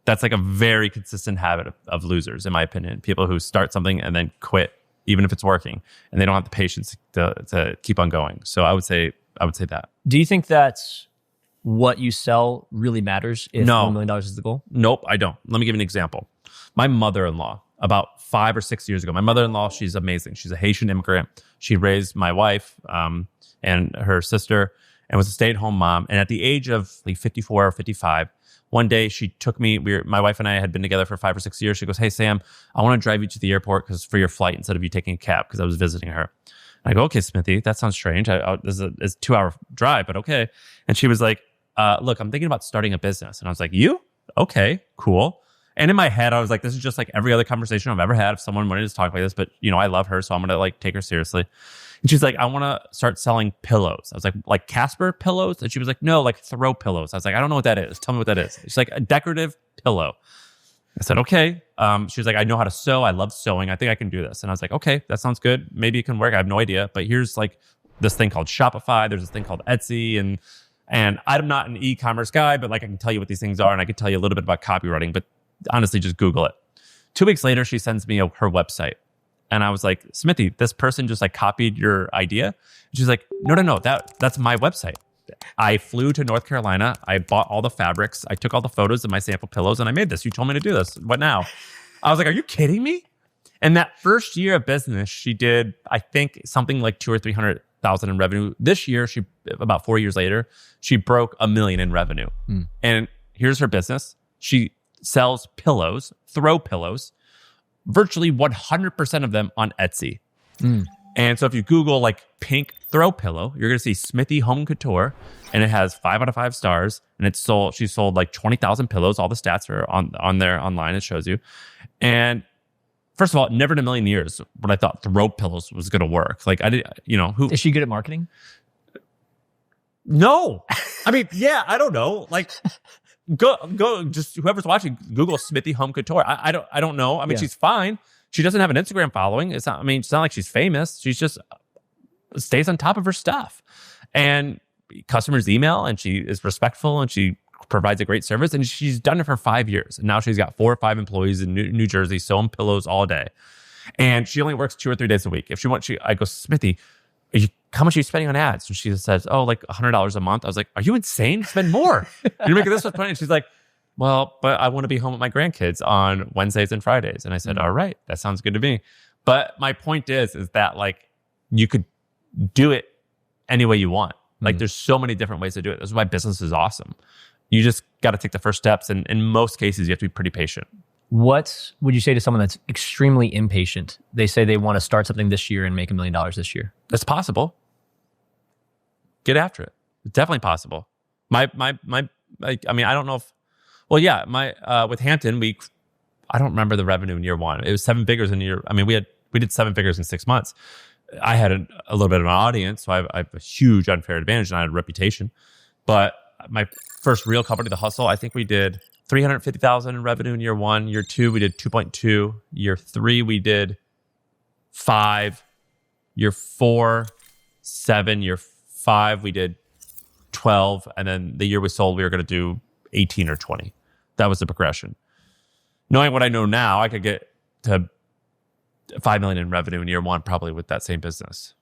That's like a very consistent habit of losers, in my opinion. People who start something and then quit, even if it's working, and they don't have the patience to keep on going. So I would say that. Do you think that's what you sell really matters if $1 million is the goal? Nope, I don't. Let me give you an example. My mother-in-law, about 5 or 6 years ago, my mother-in-law, she's amazing. She's a Haitian immigrant. She raised my wife and her sister, and was a stay-at-home mom. And at the age of like 54 or 55, one day she took me, my wife and I had been together for 5 or 6 years. She goes, "Hey, Sam, I want to drive you to the airport for your flight instead of you taking a cab," because I was visiting her. And I go, "Okay, Smithy, that sounds strange. It's a 2-hour drive, but okay." And she was like, "Look, I'm thinking about starting a business." And I was like, "You? Okay, cool." And in my head, I was like, this is just like every other conversation I've ever had if someone wanted to talk like this, but I love her, so I'm going to like take her seriously. And she's like, "I want to start selling pillows." I was like Casper pillows? And she was like, "No, like throw pillows." I was like, "I don't know what that is. Tell me what that is." She's like, "A decorative pillow." I said, "Okay." She was like, "I know how to sew. I love sewing. I think I can do this." And I was like, "Okay, that sounds good. Maybe it can work. I have no idea. But here's like this thing called Shopify. There's this thing called Etsy. And I'm not an e-commerce guy, but like I can tell you what these things are. And I can tell you a little bit about copywriting, but honestly, just Google it." 2 weeks later, she sends me her website. And I was like, "Smithy, this person just like copied your idea." And she's like, No, that's my website. I flew to North Carolina. I bought all the fabrics. I took all the photos of my sample pillows and I made this. You told me to do this. What now?" I was like, "Are you kidding me?" And that first year of business, she did, I think, something like 200 or 300,000 in revenue. This year, about 4 years later, she broke $1 million in revenue. And here's her business. She sells pillows, throw pillows, virtually 100% of them on Etsy. And so if you Google like pink throw pillow, you're going to see Smithy Home Couture, and it has 5 out of 5 stars. And she sold like 20,000 pillows. All the stats are on there online. It shows you. And first of all, never in a million years would I thought throw pillows was going to work. Like I did, who Is she good at marketing? No. I mean, yeah, I don't know. Like go just whoever's watching, Google Smithy Home Couture. I don't know. I mean, she's fine. She doesn't have an Instagram following. It's not like she's famous. She's just stays on top of her stuff. And customers email, and she is respectful, and she provides a great service. And she's done it for 5 years. And now she's got 4 or 5 employees in New Jersey sewing pillows all day. And she only works 2 or 3 days a week. If she wants, I go, "Smithy, how much are you spending on ads?" And she says, "Oh, like $100 a month." I was like, "Are you insane? Spend more. You're making this much money." And she's like, "Well, but I want to be home with my grandkids on Wednesdays and Fridays." And I said, "All right, that sounds good to me." But my point is that like you could do it any way you want. Like there's so many different ways to do it. That's why business is awesome. You just got to take the first steps. And in most cases, you have to be pretty patient. What would you say to someone that's extremely impatient? They say they want to start something this year and make $1 million this year. It's possible. Get after it. It's definitely possible. I mean, I don't know if, well, yeah, with Hampton, I don't remember the revenue in year 1. It was 7 figures in year. I mean, we did 7 figures in 6 months. I had a little bit of an audience, so I have a huge unfair advantage, and I had a reputation. But my first real company, The Hustle, I think we did 350,000 in revenue in year 1. Year 2, we did 2.2. Year 3, we did 5. Year 4, 7. Year 5, we did 12. And then the year we sold, we were going to do 18 or 20. That was the progression. Knowing what I know now, I could get to 5 million in revenue in year 1, probably with that same business.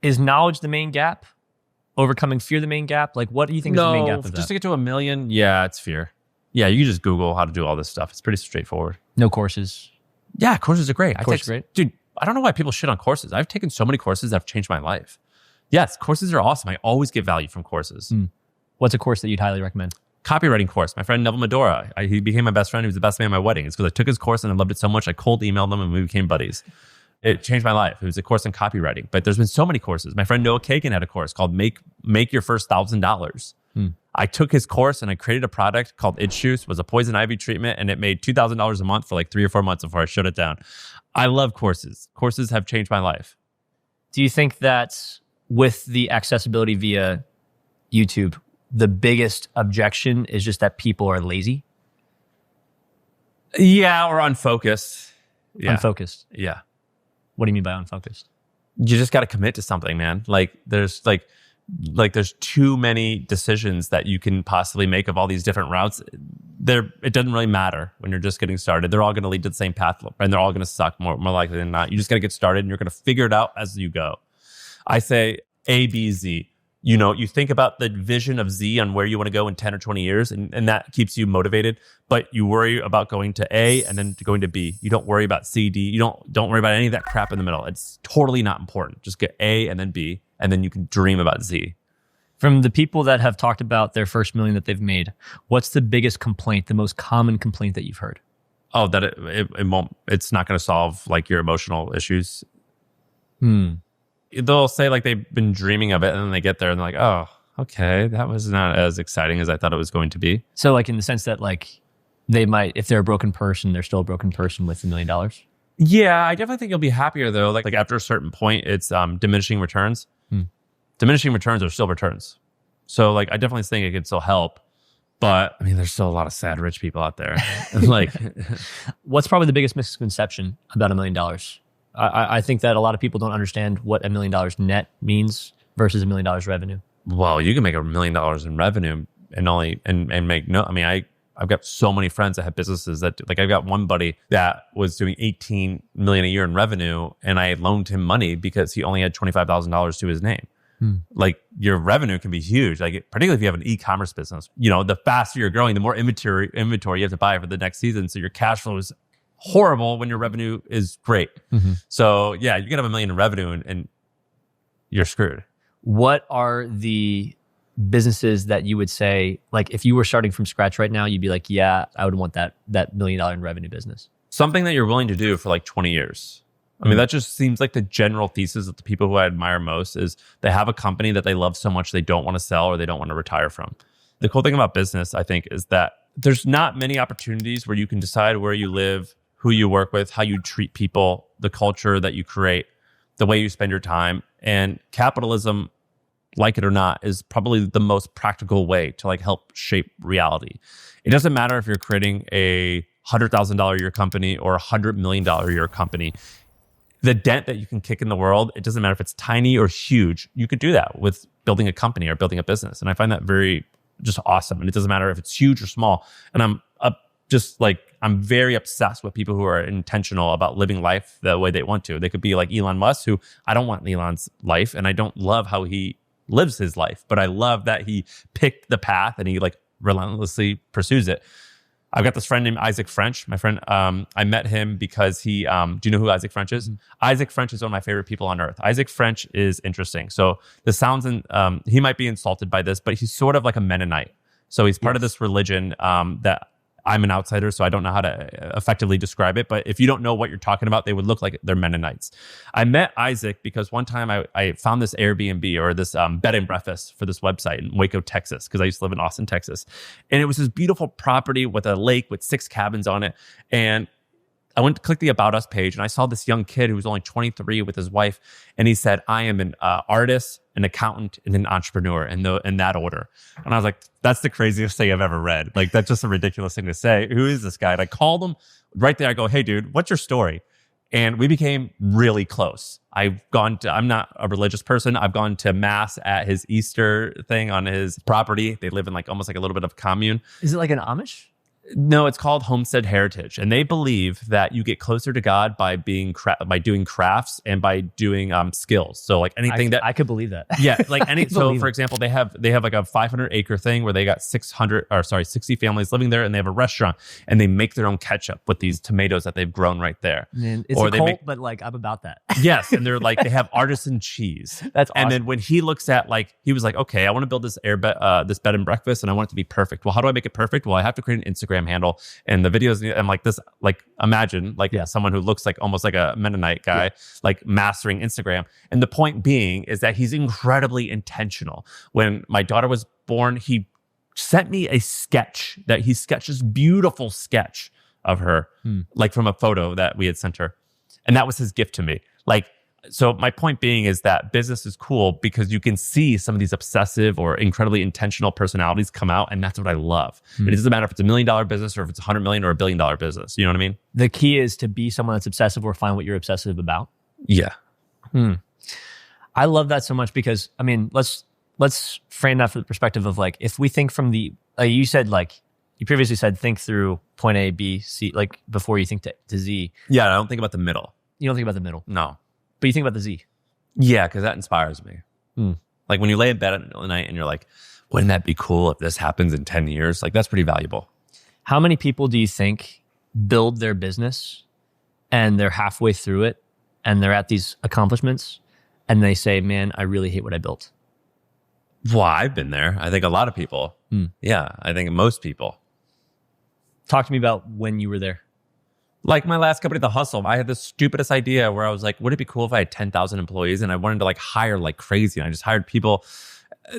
Is knowledge the main gap? Overcoming fear the main gap? Like, what do you think is the main gap of that? Just to get to 1 million, yeah, it's fear. Yeah, you can just Google how to do all this stuff. It's pretty straightforward. No courses. Yeah, courses are great. Courses are great. Dude, I don't know why people shit on courses. I've taken so many courses that have changed my life. Yes, courses are awesome. I always get value from courses. What's a course that you'd highly recommend? Copywriting course. My friend Neville Medora, he became my best friend. He was the best man at my wedding. It's because I took his course and I loved it so much. I cold emailed him and we became buddies. It changed my life. It was a course in copywriting. But there's been so many courses. My friend Noah Kagan had a course called Make Your First $1,000. I took his course and I created a product called Itch Juice. It was a poison ivy treatment, and it made $2,000 a month for like 3 or 4 months before I shut it down. I love courses. Courses have changed my life. Do you think that with the accessibility via YouTube, the biggest objection is just that people are lazy? Yeah, or unfocused. Yeah. Unfocused. Yeah. What do you mean by unfocused? You just got to commit to something, man. There's too many decisions that you can possibly make of all these different routes. It doesn't really matter when you're just getting started. They're all going to lead to the same path, and they're all going to suck more likely than not. You just got to get started, and you're going to figure it out as you go. I say A, B, Z. You think about the vision of Z on where you want to go in 10 or 20 years, and that keeps you motivated. But you worry about going to A and then going to B. You don't worry about C, D. You don't worry about any of that crap in the middle. It's totally not important. Just get A and then B, and then you can dream about Z. From the people that have talked about their first million that they've made, what's the biggest complaint, the most common complaint that you've heard? Oh, that it won't, it's not going to solve like your emotional issues. They'll say like they've been dreaming of it, and then they get there and they're like, oh, okay, that was not as exciting as I thought it was going to be. So like in the sense that like they might, if they're a broken person, they're still a broken person with $1 million. Yeah, I definitely think you'll be happier though. Like after a certain point, it's diminishing returns. Diminishing returns are still returns. So like I definitely think it could still help. But I mean, there's still a lot of sad rich people out there. Like, what's probably the biggest misconception about $1 million? I think that a lot of people don't understand what $1 million net means versus $1 million revenue. Well, you can make $1 million in revenue and make no. I mean, I've got so many friends that have businesses that, like, I've got one buddy that was doing 18 million a year in revenue, and I loaned him money because he only had $25,000 to his name. Like, your revenue can be huge. Like, particularly if you have an e-commerce business, you know, the faster you're growing, the more inventory you have to buy for the next season. So your cash flow is horrible when your revenue is great. So yeah, you can have $1 million in revenue and you're screwed. What are the businesses that you would say, like, if you were starting from scratch right now, you'd be like, yeah, I would want that $1 million in revenue business? Something that you're willing to do for like 20 years. I mean, that just seems like the general thesis of the people who I admire most is they have a company that they love so much they don't want to sell or they don't want to retire from. The cool thing about business, I think, is that there's not many opportunities where you can decide where you live, who you work with, how you treat people, the culture that you create, the way you spend your time. And capitalism, like it or not, is probably the most practical way to like help shape reality. It doesn't matter if you're creating a $100,000 a year company or a $100 million a year company. The dent that you can kick in the world, it doesn't matter if it's tiny or huge. You could do that with building a company or building a business. And I find that very just awesome. And it doesn't matter if it's huge or small. And I'm very obsessed with people who are intentional about living life the way they want to. They could be like Elon Musk, who I don't want Elon's life, and I don't love how he lives his life, but I love that he picked the path and he like relentlessly pursues it. I've got this friend named Isaac French. My friend, I met him because he, do you know who Isaac French is? Isaac French is one of my favorite people on earth. Isaac French is interesting. So this sounds, he might be insulted by this, but he's sort of like a Mennonite. So he's part of this religion that I'm an outsider, so I don't know how to effectively describe it. But if you don't know what you're talking about, they would look like they're Mennonites. I met Isaac because one time I found this Airbnb or this bed and breakfast for this website in Waco, Texas, because I used to live in Austin, Texas. And it was this beautiful property with a lake with 6 cabins on it. And I went to click the About Us page, and I saw this young kid who was only 23 with his wife. And he said, I am an artist, an accountant, and an entrepreneur in that order. And I was like, that's the craziest thing I've ever read. Like, that's just a ridiculous thing to say. Who is this guy? And I called him right there. I go, hey, dude, what's your story? And we became really close. I'm not a religious person. I've gone to mass at his Easter thing on his property. They live in like almost like a little bit of commune. Is it like an Amish? No, it's called Homestead Heritage, and they believe that you get closer to God by doing crafts and by doing skills. So like anything I could believe that. Yeah, like any. So for example, they have like a 500-acre thing where they got 60 families living there, and they have a restaurant, and they make their own ketchup with these tomatoes that they've grown right there. Man, it's a cult, but like I'm about that. Yes, and they're like they have artisan cheese. That's awesome. And then when he looks at he was like, okay, I want to build this this bed and breakfast, and I want it to be perfect. Well, how do I make it perfect? Well, I have to create an Instagram handle, and the videos. I'm like this. Like imagine someone who looks like almost like a Mennonite guy, like mastering Instagram. And the point being is that he's incredibly intentional. When my daughter was born, he sent me a sketch that he sketched this beautiful sketch of her, like from a photo that we had sent her, and that was his gift to me. Like. So my point being is that business is cool because you can see some of these obsessive or incredibly intentional personalities come out, and that's what I love. It doesn't matter if it's $1 million business or if it's $100 million or $1 billion business. You know what I mean? The key is to be someone that's obsessive or find what you're obsessive about. Yeah. I love that so much because, I mean, let's frame that from the perspective of like, if we think from the, you said like, you previously said think through point A, B, C, like before you think to Z. Yeah, I don't think about the middle. You don't think about the middle. No. But you think about the Z. Yeah, because that inspires me. Like when you lay in bed at night and you're like, wouldn't that be cool if this happens in 10 years? Like that's pretty valuable. How many people do you think build their business and they're halfway through it and they're at these accomplishments and they say, man, I really hate what I built? Well, I've been there. I think a lot of people. Yeah, I think most people. Talk to me about when you were there. Like my last company, The Hustle, I had the stupidest idea where I was like, would it be cool if I had 10,000 employees? And I wanted to like hire like crazy. And I just hired people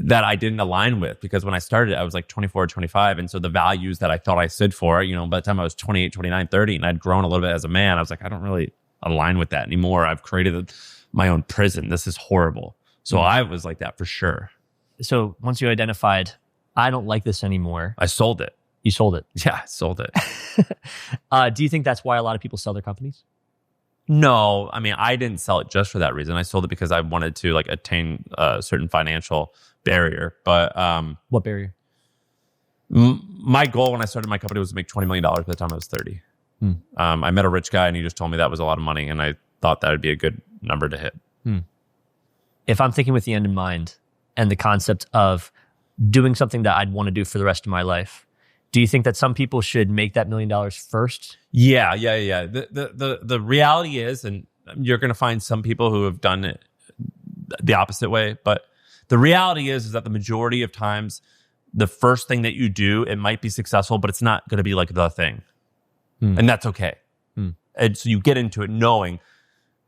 that I didn't align with, because when I started, I was like 24, 25. And so the values that I thought I stood for, by the time I was 28, 29, 30, and I'd grown a little bit as a man, I was like, I don't really align with that anymore. I've created my own prison. This is horrible. So I was like that for sure. So once you identified, I don't like this anymore. I sold it. You sold it. Yeah, I sold it. Do you think that's why a lot of people sell their companies? No, I mean, I didn't sell it just for that reason. I sold it because I wanted to like attain a certain financial barrier. But what barrier? My goal when I started my company was to make $20 million by the time I was 30. I met a rich guy and he just told me that was a lot of money. And I thought that would be a good number to hit. If I'm thinking with the end in mind and the concept of doing something that I'd want to do for the rest of my life, do you think that some people should make that $1 million first? Yeah. The reality is, and you're going to find some people who have done it the opposite way, but the reality is that the majority of times, the first thing that you do, it might be successful, but it's not going to be like the thing. And that's okay. And so you get into it knowing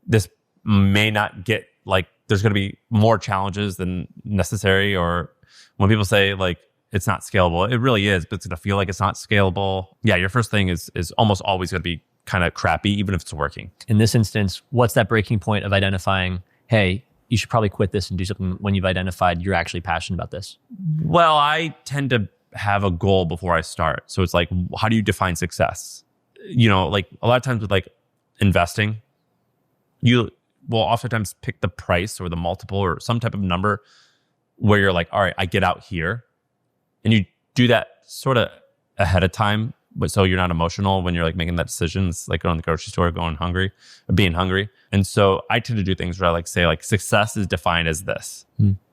this may not get like, there's going to be more challenges than necessary. Or when people say like, it's not scalable, it really is, but it's going to feel like it's not scalable. Yeah, your first thing is almost always going to be kind of crappy, even if it's working. In this instance, what's that breaking point of identifying, hey, you should probably quit this and do something when you've identified you're actually passionate about this? Well, I tend to have a goal before I start. So it's like, how do you define success? Like a lot of times with like investing, you will oftentimes pick the price or the multiple or some type of number where you're like, all right, I get out here. And you do that sort of ahead of time, but so you're not emotional when you're like making that decision. It's like going to the grocery store, going hungry, or being hungry. And so I tend to do things where I like say like success is defined as this.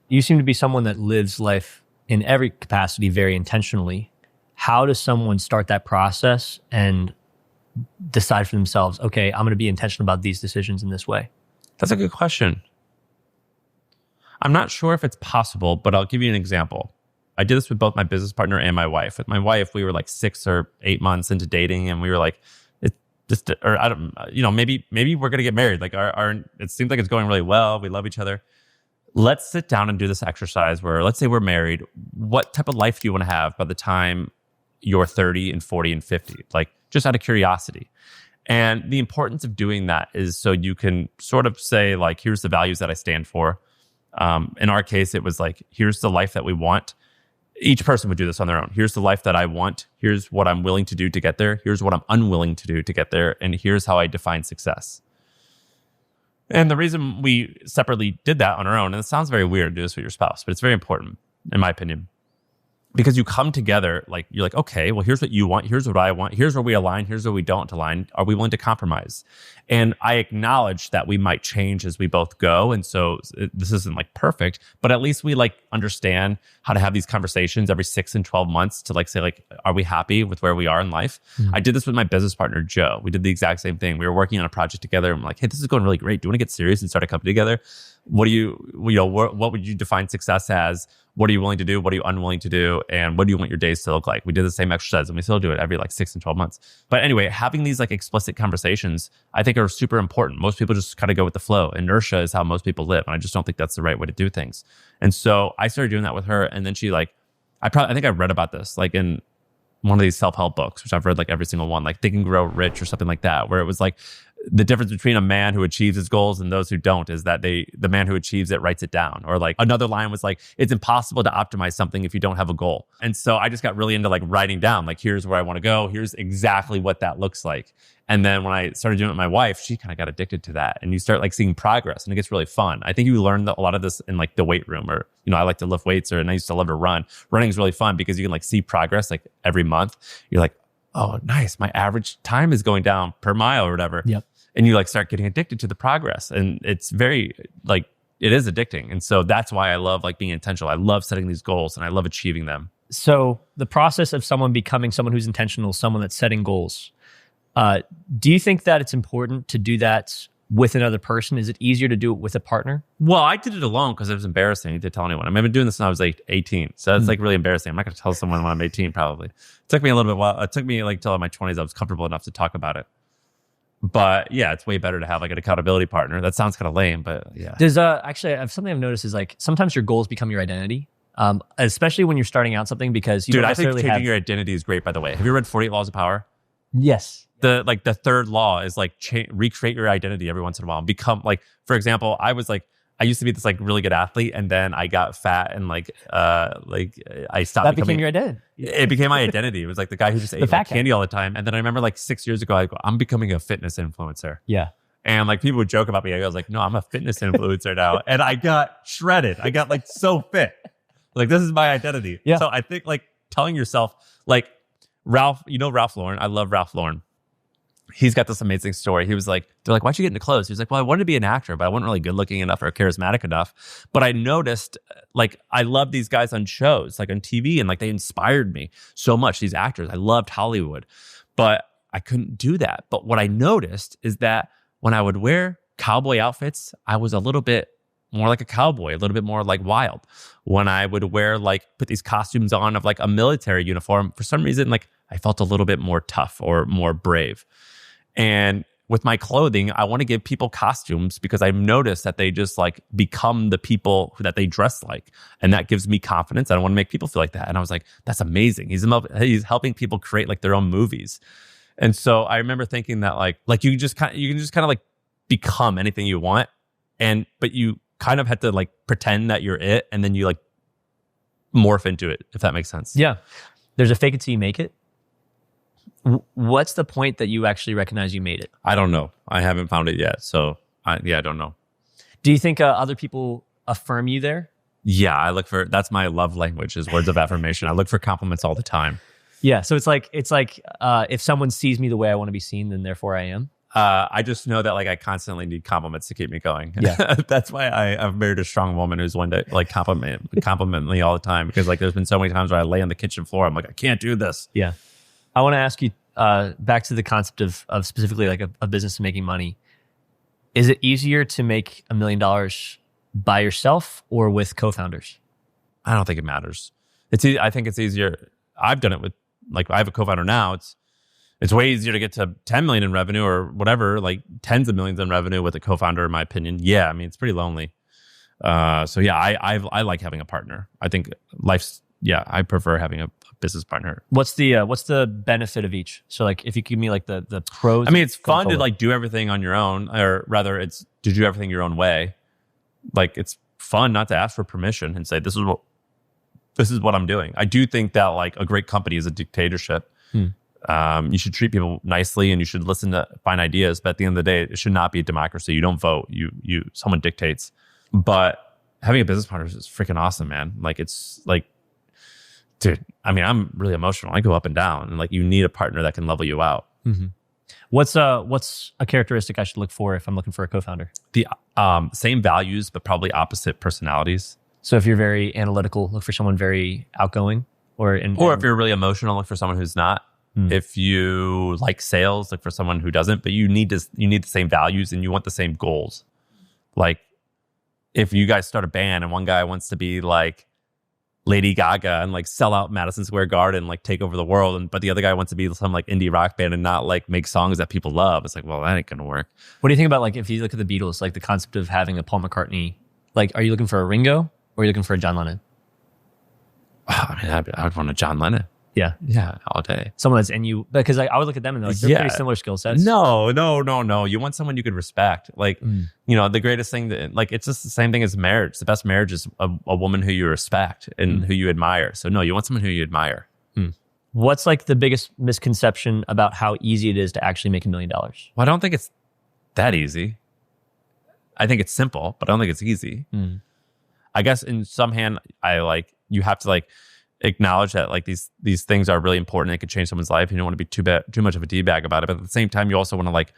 You seem to be someone that lives life in every capacity very intentionally. How does someone start that process and decide for themselves, okay, I'm going to be intentional about these decisions in this way? That's a good question. I'm not sure if it's possible, but I'll give you an example. I did this with both my business partner and my wife. With my wife, we were like 6 or 8 months into dating, and we were like, maybe we're gonna get married. Like it seems like it's going really well. We love each other. Let's sit down and do this exercise where, let's say we're married. What type of life do you want to have by the time you're 30 and 40 and 50? Like just out of curiosity. And the importance of doing that is so you can sort of say like, here's the values that I stand for. In our case, it was like, here's the life that we want. Each person would do this on their own. Here's the life that I want. Here's what I'm willing to do to get there. Here's what I'm unwilling to do to get there. And here's how I define success. And the reason we separately did that on our own, and it sounds very weird to do this with your spouse, but it's very important, in my opinion. Because you come together, like you're like, okay, well, here's what you want. Here's what I want. Here's where we align. Here's where we don't align. Are we willing to compromise? And I acknowledge that we might change as we both go. And so this isn't like perfect, but at least we like understand how to have these conversations every 6 and 12 months to like say like, are we happy with where we are in life? I did this with my business partner, Joe. We did the exact same thing. We were working on a project together. And I'm like, hey, this is going really great. Do you want to get serious and start a company together? What would you define success as? What are you willing to do? What are you unwilling to do? And what do you want your days to look like? We did the same exercise and we still do it every like 6 and 12 months. But anyway, having these like explicit conversations, I think are super important. Most people just kind of go with the flow. Inertia is how most people live. And I just don't think that's the right way to do things. And so I started doing that with her. And then she like, I think I read about this like in one of these self-help books, which I've read like every single one, like Think and Grow Rich or something like that, where it was like, the difference between a man who achieves his goals and those who don't is that the man who achieves it writes it down. Or like another line was like, it's impossible to optimize something if you don't have a goal. And so I just got really into like writing down, like, here's where I want to go. Here's exactly what that looks like. And then when I started doing it with my wife, she kind of got addicted to that. And you start like seeing progress and it gets really fun. I think you learn a lot of this in like the weight room, or, I like to lift weights, and I used to love to run. Running is really fun because you can like see progress like every month. You're like, oh, nice. My average time is going down per mile or whatever. Yep. And you like start getting addicted to the progress. And it's very like, it is addicting. And so that's why I love like being intentional. I love setting these goals and I love achieving them. So the process of someone becoming someone who's intentional, someone that's setting goals, do you think that it's important to do that with another person? Is it easier to do it with a partner? Well, I did it alone because it was embarrassing. I didn't tell anyone. I mean, I've been doing this since I was like 18. So it's like really embarrassing. I'm not going to tell someone when I'm 18, probably. It took me a little bit while. It took me like till my 20s. I was comfortable enough to talk about it. But yeah, it's way better to have like an accountability partner. That sounds kind of lame, but yeah. There's actually something I've noticed is like sometimes your goals become your identity, especially when you're starting out something because you don't I think necessarily changing your identity is great, by the way. Have you read 48 Laws of Power? Yes. The third law is like recreate your identity every once in a while. Become like, for example, I used to be this like really good athlete, and then I got fat and I stopped. That became your identity. It became my identity. It was like the guy who just ate like candy all the time. And then I remember like 6 years ago, I go, I'm becoming a fitness influencer. Yeah. And like people would joke about me. I was like, no, I'm a fitness influencer now. And I got shredded. I got like so fit. Like this is my identity. Yeah. So I think like telling yourself like Ralph Lauren. I love Ralph Lauren. He's got this amazing story. He was like, they're like, why'd you get into clothes? He was like, well, I wanted to be an actor, but I wasn't really good looking enough or charismatic enough. But I noticed like, I love these guys on shows, like on TV, and like they inspired me so much, these actors. I loved Hollywood, but I couldn't do that. But what I noticed is that when I would wear cowboy outfits, I was a little bit more like a cowboy, a little bit more like wild. When I would put these costumes on of like a military uniform, for some reason, like I felt a little bit more tough or more brave. And with my clothing, I want to give people costumes because I've noticed that they just like become the people that they dress like. And that gives me confidence. I don't want to make people feel like that. And I was like, that's amazing. He's helping people create like their own movies. And so I remember thinking that like you can just kind of like become anything you want. But you kind of have to like pretend that you're it. And then you like morph into it, if that makes sense. Yeah. There's a fake it till you make it. What's the point that you actually recognize you made it? I don't know. I haven't found it yet. So I don't know. Do you think other people affirm you there? Yeah, that's my love language is words of affirmation. I look for compliments all the time. Yeah. So it's like if someone sees me the way I want to be seen, then therefore I am. I just know that like I constantly need compliments to keep me going. Yeah. That's why I've married a strong woman who's one to like compliment me all the time, because like there's been so many times where I lay on the kitchen floor. I'm like, I can't do this. Yeah. I want to ask you back to the concept of specifically like a business making money. Is it easier to make $1 million by yourself or with co-founders? I don't think it matters. I think it's easier. I've done it with like I have a co-founder now. It's way easier to get to 10 million in revenue or whatever, like tens of millions in revenue with a co-founder, in my opinion. Yeah, I mean it's pretty lonely. So yeah, I like having a partner. I think I prefer having a business partner. What's the benefit of each? So like if you give me like the pros. I mean, it's fun to like do everything on your own, or rather it's to do everything your own way. Like it's fun not to ask for permission and say, this is what I'm doing. I do think that like a great company is a dictatorship. You should treat people nicely and you should listen to fine ideas. But at the end of the day, it should not be a democracy. You don't vote. Someone dictates. But having a business partner is freaking awesome, man. Like it's like, dude, I mean, I'm really emotional. I go up and down, and like you need a partner that can level you out. Mm-hmm. What's a characteristic I should look for if I'm looking for a co-founder? The same values, but probably opposite personalities. So if you're very analytical, look for someone very outgoing, or if you're really emotional, look for someone who's not. If you like sales, look for someone who doesn't. But you need the same values and you want the same goals. Like if you guys start a band and one guy wants to be like Lady Gaga and like sell out Madison Square Garden, like take over the world, but the other guy wants to be some like indie rock band and not like make songs that people love. It's like, well, that ain't gonna work. What do you think about like if you look at the Beatles, like the concept of having a Paul McCartney? Like, are you looking for a Ringo or are you looking for a John Lennon? I mean, I would want a John Lennon. Yeah, all day. Someone that's in you, because I would look at them and they're pretty similar skill sets. No. You want someone you could respect. Like, the greatest thing that, like, it's just the same thing as marriage. The best marriage is a woman who you respect and who you admire. So no, you want someone who you admire. What's like the biggest misconception about how easy it is to actually make $1 million? Well, I don't think it's that easy. I think it's simple, but I don't think it's easy. I guess in some hand, you have to acknowledge that like these things are really important. It could change someone's life. You don't want to be too much of a D-bag about it. But at the same time, you also want to like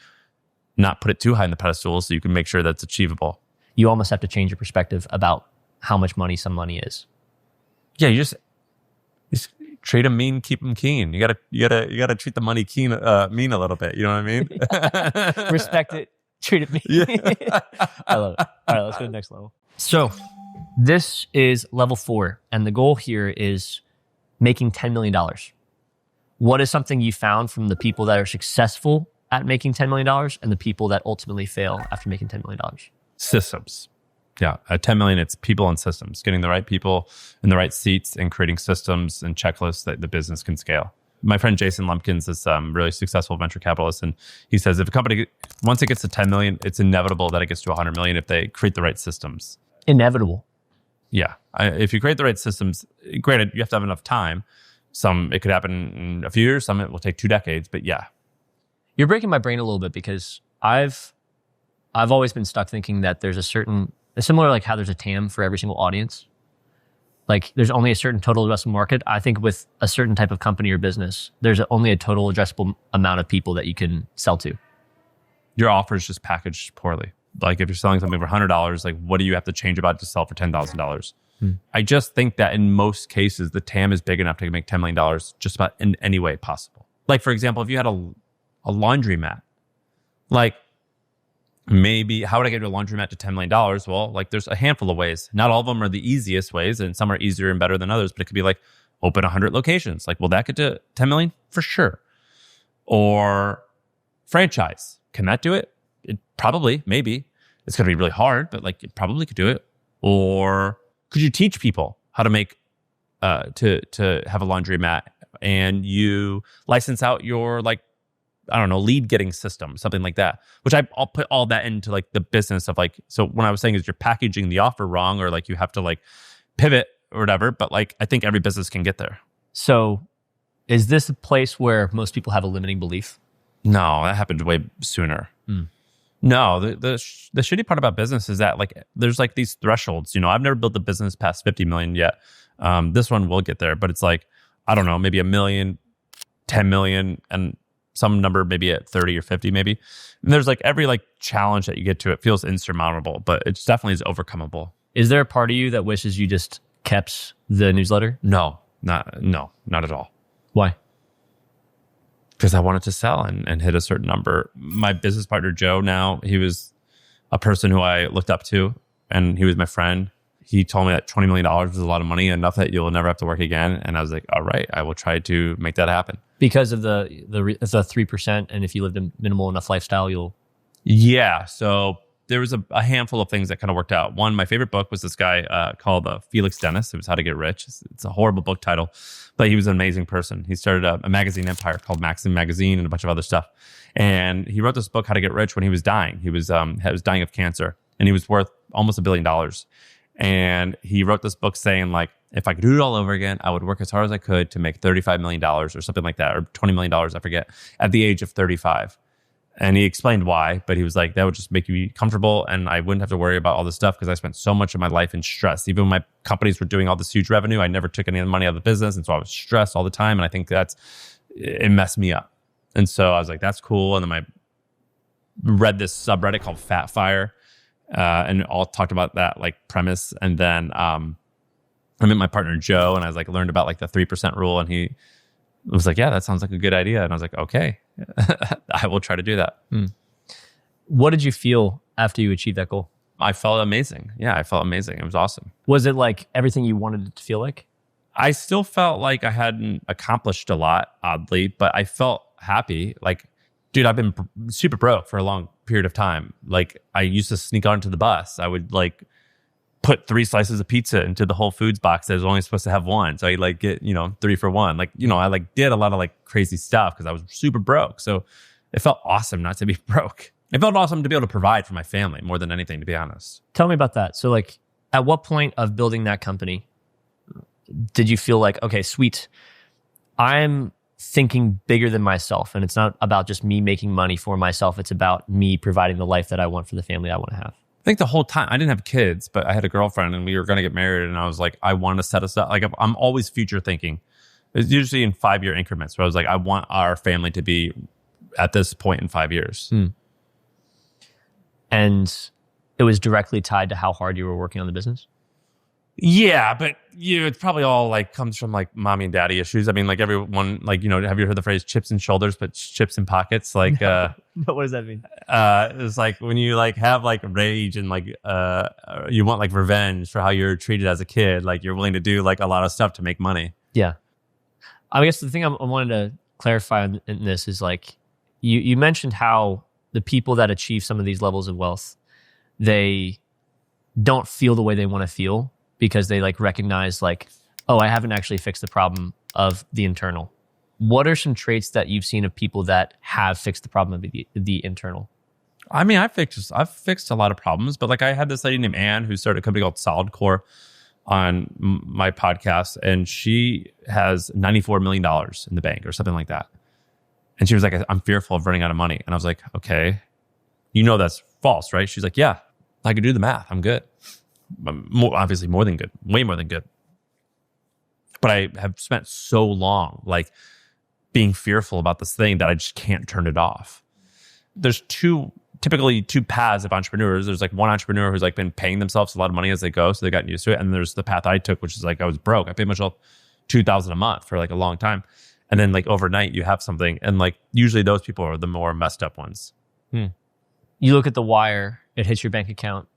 not put it too high in the pedestal so you can make sure that's achievable. You almost have to change your perspective about how much money some money is. Yeah, you just treat them mean, keep them keen. You gotta treat the money mean a little bit. You know what I mean? Respect it treated me. Yeah. I love it. All right, let's go to the next level. So this is level 4, and the goal here is making $10 million. What is something you found from the people that are successful at making $10 million and the people that ultimately fail after making $10 million? Systems. Yeah. At 10 million, it's people and systems, getting the right people in the right seats and creating systems and checklists that the business can scale. My friend Jason Lumpkins is a really successful venture capitalist. And he says if a company, once it gets to 10 million, it's inevitable that it gets to 100 million if they create the right systems. Inevitable. Yeah. If you create the right systems, granted, you have to have enough time. Some, it could happen in a few years. Some, it will take 2 decades. But yeah. You're breaking my brain a little bit because I've always been stuck thinking that there's a certain, similar like how there's a TAM for every single audience. Like there's only a certain total addressable market. I think with a certain type of company or business, there's only a total addressable amount of people that you can sell to. Your offer is just packaged poorly. Like if you're selling something for $100, like what do you have to change about it to sell for $10,000? I just think that in most cases, the TAM is big enough to make $10 million just about in any way possible. Like for example, if you had a laundromat, like maybe how would I get a laundromat to $10 million? Well, like there's a handful of ways. Not all of them are the easiest ways, and some are easier and better than others, but it could be like open 100 locations. Like, will that get to 10 million? For sure. Or franchise. Can that do it? It probably, maybe. It's going to be really hard, but like it probably could do it. Or could you teach people how to make, to have a laundromat and you license out your like, I don't know, lead getting system, something like that, which I'll put all that into like the business of like, so when I was saying is you're packaging the offer wrong or like you have to like pivot or whatever, but like I think every business can get there. So is this a place where most people have a limiting belief? No, that happened way sooner. No, the shitty part about business is that like there's like these thresholds. You know, I've never built a business past 50 million yet. This one will get there, but it's like, I don't know, maybe 1 million, 10 million, and some number maybe at 30 or 50 maybe. And there's like every like challenge that you get to, it feels insurmountable, but it definitely is overcomeable. Is there a part of you that wishes you just kept the newsletter? No, not at all. Why? Because I wanted to sell and hit a certain number. My business partner, Joe, now, he was a person who I looked up to and he was my friend. He told me that $20 million was a lot of money, enough that you'll never have to work again. And I was like, all right, I will try to make that happen. Because of the 3%, and if you lived a minimal enough lifestyle, you'll... Yeah, so there was a handful of things that kind of worked out. One, my favorite book was this guy called Felix Dennis. It was How to Get Rich. It's a horrible book title, but he was an amazing person. He started a magazine empire called Maxim Magazine and a bunch of other stuff. And he wrote this book, How to Get Rich, when he was dying. He was dying of cancer, and he was worth almost $1 billion. And he wrote this book saying like, if I could do it all over again, I would work as hard as I could to make $35 million or something like that, or $20 million, I forget, at the age of 35. And he explained why, but he was like, that would just make you comfortable and I wouldn't have to worry about all this stuff because I spent so much of my life in stress. Even when my companies were doing all this huge revenue, I never took any of the money out of the business. And so I was stressed all the time. And I think it messed me up. And so I was like, that's cool. And then I read this subreddit called Fat Fire. And all talked about that like premise. And then I met my partner Joe, and I was like learned about like the 3% rule, and he was like, yeah, that sounds like a good idea. And I was like, okay, I will try to do that. What did you feel after you achieved that goal? I felt amazing. Yeah, I felt amazing. It was awesome. Was it like everything you wanted it to feel like? I still felt like I hadn't accomplished a lot, oddly, but I felt happy. Like, dude, I've been super broke for a long period of time. Like, I used to sneak onto the bus. I would like put 3 slices of pizza into the Whole Foods box that was only supposed to have 1. So I like get, 3 for 1. Like, I like did a lot of like crazy stuff because I was super broke. So it felt awesome not to be broke. It felt awesome to be able to provide for my family more than anything, to be honest. Tell me about that. So like, at what point of building that company did you feel like, okay, sweet, I'm thinking bigger than myself, and it's not about just me making money for myself, it's about me providing the life that I want for the family I want to have? I think the whole time, I didn't have kids, but I had a girlfriend and we were going to get married, and I was like, I want to set us up. Like, I'm always future thinking. It's usually in 5-year increments where I was like, I want our family to be at this point in 5 years. And it was directly tied to how hard you were working on the business? Yeah, but it probably all like comes from like mommy and daddy issues. I mean, like everyone, like, have you heard the phrase chips in shoulders, but chips in pockets? Like, No, what does that mean? it's like when you like have like rage and like, you want like revenge for how you're treated as a kid, like you're willing to do like a lot of stuff to make money. Yeah. I guess the thing I wanted to clarify in this is like, you mentioned how the people that achieve some of these levels of wealth, they don't feel the way they want to feel because they like recognize like, oh, I haven't actually fixed the problem of the internal. What are some traits that you've seen of people that have fixed the problem of the internal? I mean, I've fixed a lot of problems, but like I had this lady named Anne who started a company called Solid Core on my podcast, and she has $94 million in the bank or something like that. And she was like, I'm fearful of running out of money. And I was like, okay, that's false, right? She's like, yeah, I could do the math. I'm good. Obviously more than good, way more than good. But I have spent so long like being fearful about this thing that I just can't turn it off. There's typically two paths of entrepreneurs. There's like one entrepreneur who's like been paying themselves a lot of money as they go, so they got used to it. And there's the path I took, which is like I was broke. I paid myself $2,000 a month for like a long time. And then like overnight you have something, and like usually those people are the more messed up ones. You look at the wire, it hits your bank account.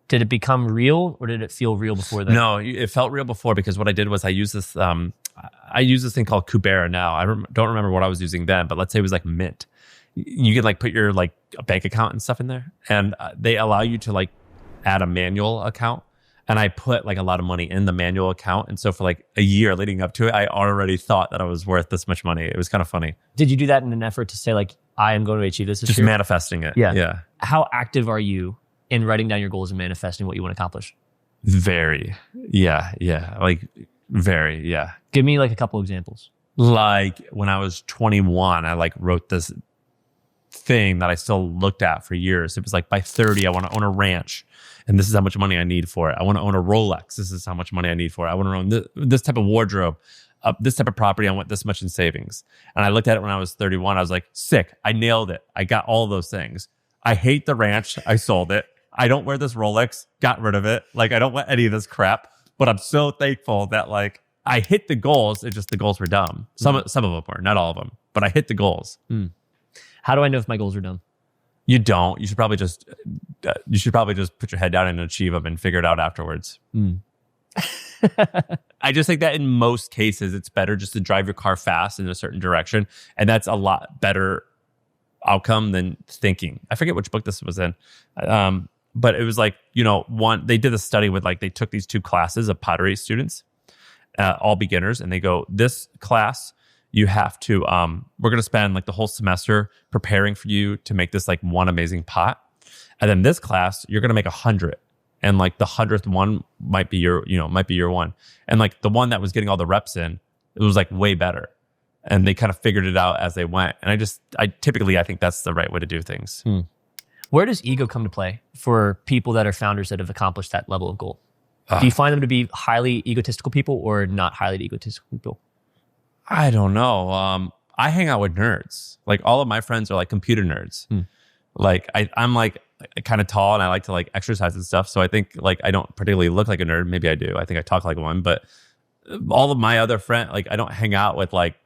Did it become real, or did it feel real before that? No, it felt real before, because what I did was I used this thing called Kubera now. I don't remember what I was using then, but let's say it was like Mint. You can like put your like bank account and stuff in there, and they allow you to like add a manual account. And I put like a lot of money in the manual account. And so for like a year leading up to it, I already thought that I was worth this much money. It was kind of funny. Did you do that in an effort to say like, I am going to achieve this Just year? manifesting it. Yeah. How active are you in writing down your goals and manifesting what you want to accomplish? Very. Yeah. Like very. Yeah. Give me like a couple examples. Like when I was 21, I like wrote this thing that I still looked at for years. It was like, by 30, I want to own a ranch, and this is how much money I need for it. I want to own a Rolex. This is how much money I need for it. I want to own this type of wardrobe, this type of property. I want this much in savings. And I looked at it when I was 31. I was like, sick. I nailed it. I got all those things. I hate the ranch. I sold it. I don't wear this Rolex. Got rid of it. Like, I don't want any of this crap. But I'm so thankful that like I hit the goals. It's just the goals were dumb. Some of them were, not all of them. But I hit the goals. How do I know if my goals are done? You don't. You should probably just put your head down and achieve them and figure it out afterwards. I just think that in most cases, it's better just to drive your car fast in a certain direction. And that's a lot better outcome than thinking. I forget which book this was in. But it was like, they did a study with like, they took these two classes of pottery students, all beginners. And they go, this class, you have to, we're going to spend like the whole semester preparing for you to make this like one amazing pot. And then this class, you're going to make 100. And like the 100th one might be your one. And like the one that was getting all the reps in, it was like way better. And they kind of figured it out as they went. And I think that's the right way to do things. Where does ego come to play for people that are founders that have accomplished that level of goal? Do you find them to be highly egotistical people or not highly egotistical people? I don't know. I hang out with nerds. Like all of my friends are like computer nerds. Like I'm like kind of tall and I like to like exercise and stuff. So I think like I don't particularly look like a nerd. Maybe I do. I think I talk like one. But all of my other friends, like I don't hang out with like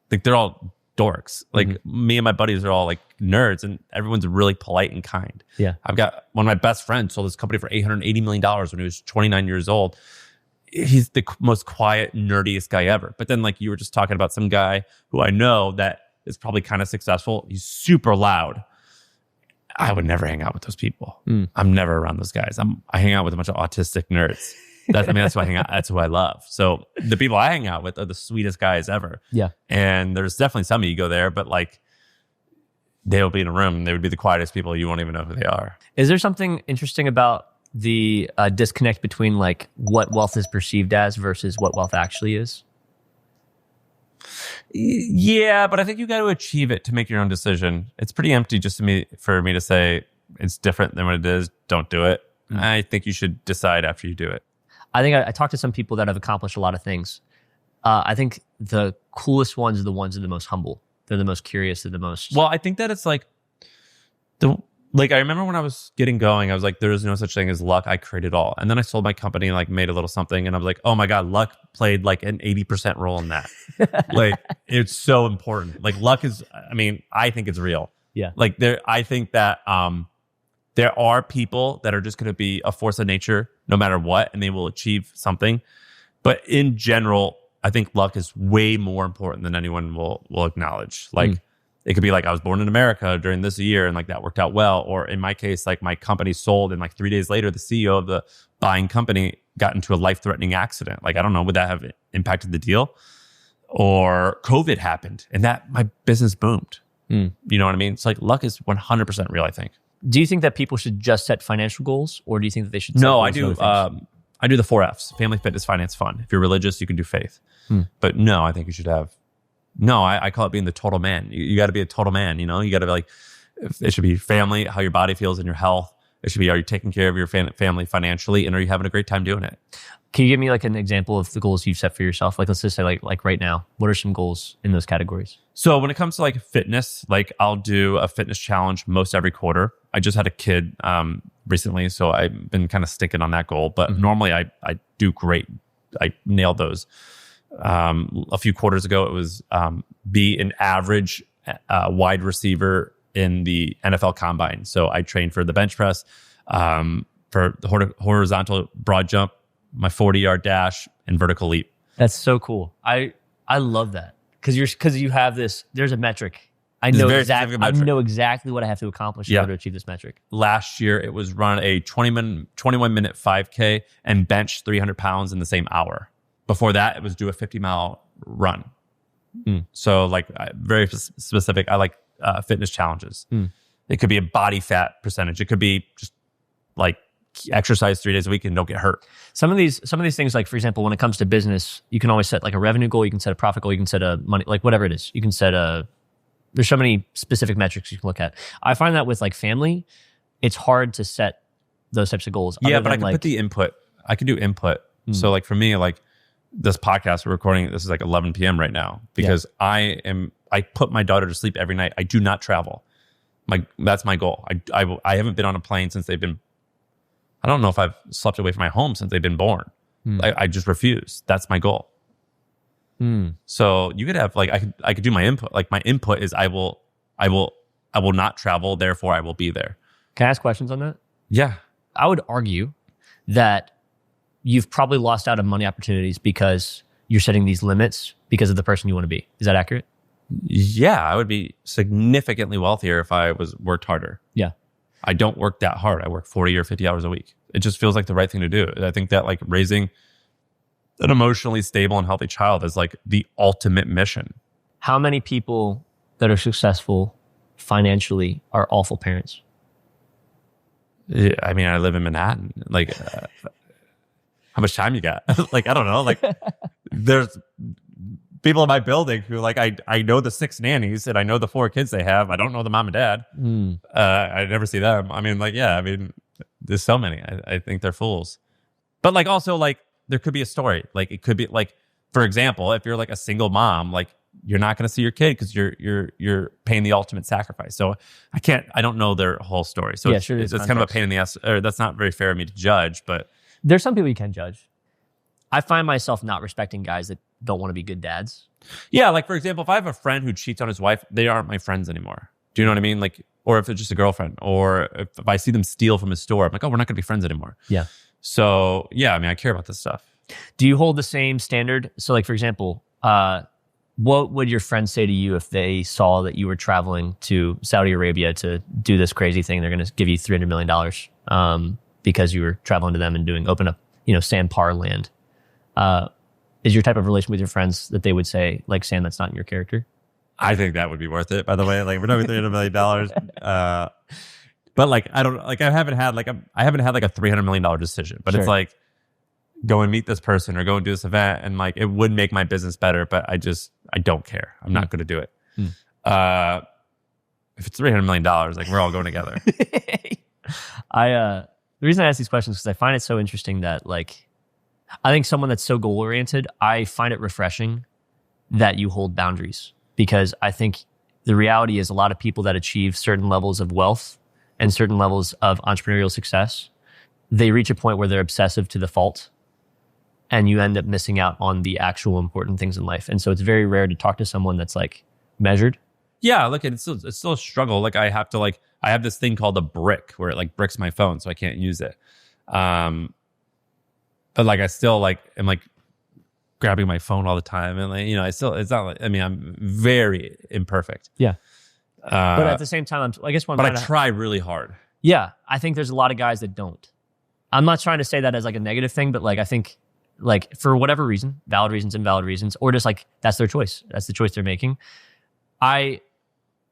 they're all dorks. Like me and my buddies are all like nerds, and everyone's really polite and kind. Yeah. I've got one of my best friends sold his company for $880 million when he was 29 years old. He's the most quiet, nerdiest guy ever. But then like you were just talking about some guy who I know that is probably kind of successful. He's super loud. I would never hang out with those people. I'm never around those guys. I hang out with a bunch of autistic nerds. That's who I hang out. That's who I love. So the people I hang out with are the sweetest guys ever. Yeah. And there's definitely some ego there, but like they'll be in a room and they would be the quietest people. You won't even know who they are. Is there something interesting about the disconnect between like what wealth is perceived as versus what wealth actually is? Yeah, but I think you got to achieve it to make your own decision. It's pretty empty just for me to say it's different than what it is. Don't do it. I think you should decide after you do it. I think I talked to some people that have accomplished a lot of things. I think the coolest ones are the ones that are the most humble. They're the most curious. They're the most... Well, I think that it's like the Like, I remember when I was getting going, I was like, there is no such thing as luck. I create it all. And then I sold my company and like made a little something. And I was like, oh my God, luck played like an 80% role in that. Like, it's so important. Like, luck is, I mean, I think it's real. Yeah. Like, I think that there are people that are just going to be a force of nature no matter what, and they will achieve something. But in general, I think luck is way more important than anyone will acknowledge. Like, it could be like I was born in America during this year and like that worked out well. Or in my case, like my company sold and like 3 days later, the CEO of the buying company got into a life-threatening accident. Like, I don't know, would that have impacted the deal? Or COVID happened and that my business boomed. You know what I mean? It's like luck is 100% real, I think. Do you think that people should just set financial goals, or do you think that they should set No, goals I do. and other things? I do the 4 Fs: family, fitness, finance, fun. If you're religious, you can do faith. But no, I think you should have. No, I call it being the total man. You got to be a total man. You know, you got to be like, it should be family, how your body feels and your health. It should be, are you taking care of your family financially, and are you having a great time doing it? Can you give me like an example of the goals you've set for yourself? Like, let's just say like right now, what are some goals in those categories? So when it comes to like fitness, like I'll do a fitness challenge most every quarter. I just had a kid recently, so I've been kind of sticking on that goal. But normally I do great. I nailed those. A few quarters ago, it was be an average wide receiver in the NFL Combine. So I trained for the bench press, for the horizontal broad jump, my 40-yard dash, and vertical leap. That's so cool. I love that because you have this. There's a metric. I know exactly what I have to accomplish in order to achieve this metric. Last year, it was run a 21-minute 5K and bench 300 pounds in the same hour. Before that, it was do a 50-mile run. So like very specific. I like fitness challenges. It could be a body fat percentage. It could be just like exercise 3 days a week and don't get hurt. Some of these things, like for example, when it comes to business, you can always set like a revenue goal. You can set a profit goal. You can set a money, like whatever it is. You can set there's so many specific metrics you can look at. I find that with like family, it's hard to set those types of goals. Yeah, but I can put the input. I can do input. So like for me, like this podcast we're recording, this is like 11 p.m. right now because I put my daughter to sleep every night. I do not travel. That's my goal. I haven't been on a plane since they've been, I don't know if I've slept away from my home since they've been born. I just refuse. That's my goal. So you could have like, I could do my input. Like my input is I will not travel. Therefore I will be there. Can I ask questions on that? Yeah. I would argue that you've probably lost out on money opportunities because you're setting these limits because of the person you want to be. Is that accurate? Yeah, I would be significantly wealthier if I worked harder. Yeah. I don't work that hard. I work 40 or 50 hours a week. It just feels like the right thing to do. I think that like raising an emotionally stable and healthy child is like the ultimate mission. How many people that are successful financially are awful parents? I mean, I live in Manhattan. Like, how much time you got? Like, I don't know. Like, there's people in my building who like, I know the 6 nannies and I know the 4 kids they have. I don't know the mom and dad. I never see them. I mean, like, yeah, I mean, there's so many. I think they're fools. But like, also like, there could be a story. Like, it could be like, for example, if you're like a single mom, like you're not going to see your kid because you're paying the ultimate sacrifice. So I don't know their whole story. So it's kind of a pain in the ass. Or that's not very fair of me to judge, but there's some people you can judge. I find myself not respecting guys that don't want to be good dads. Yeah, like for example, if I have a friend who cheats on his wife, they aren't my friends anymore. Do you know what I mean? Like, or if it's just a girlfriend, or if I see them steal from his store, I'm like, oh, we're not going to be friends anymore. Yeah. So yeah, I mean, I care about this stuff. Do you hold the same standard? So like, for example, what would your friends say to you if they saw that you were traveling to Saudi Arabia to do this crazy thing? They're going to give you $300 million because you were traveling to them and open up, Sam Parr land. Is your type of relation with your friends that they would say, like, Sam, that's not in your character? I think that would be worth it, by the way. Like, we're not $300 million. But like, I don't like, I haven't had like a $300 million decision, but It's like, go and meet this person or go and do this event. And like, it would make my business better, but I don't care. I'm not going to do it. If it's $300 million, like we're all going together. The reason I ask these questions is because I find it so interesting that like, I think someone that's so goal oriented, I find it refreshing that you hold boundaries, because I think the reality is a lot of people that achieve certain levels of wealth and certain levels of entrepreneurial success, they reach a point where they're obsessive to the fault, and you end up missing out on the actual important things in life. And so it's very rare to talk to someone that's like measured. Yeah, look, it's still a struggle. Like I have this thing called a brick where it like bricks my phone, so I can't use it. But like I still like am like grabbing my phone all the time, and like, you know, it's not like, I mean, I'm very imperfect. Yeah. But at the same time, I try really hard. Yeah, I think there's a lot of guys that don't. I'm not trying to say that as like a negative thing, but like I think like for whatever reason, valid reasons, invalid reasons, or just like that's their choice. That's the choice they're making. I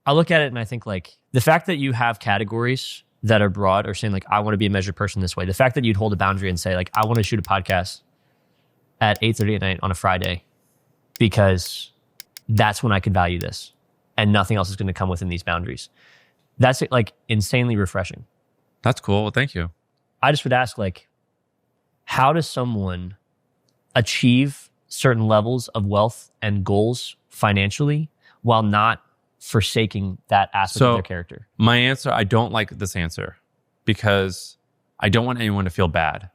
look at it and I think like the fact that you have categories that are broad or saying like, I want to be a measured person this way. The fact that you'd hold a boundary and say like, I want to shoot a podcast at 8:30 at night on a Friday because that's when I could value this and nothing else is going to come within these boundaries. That's like insanely refreshing. That's cool. Well, thank you. I just would ask like, how does someone achieve certain levels of wealth and goals financially while not forsaking that aspect of their character? My answer, I don't like this answer because I don't want anyone to feel bad.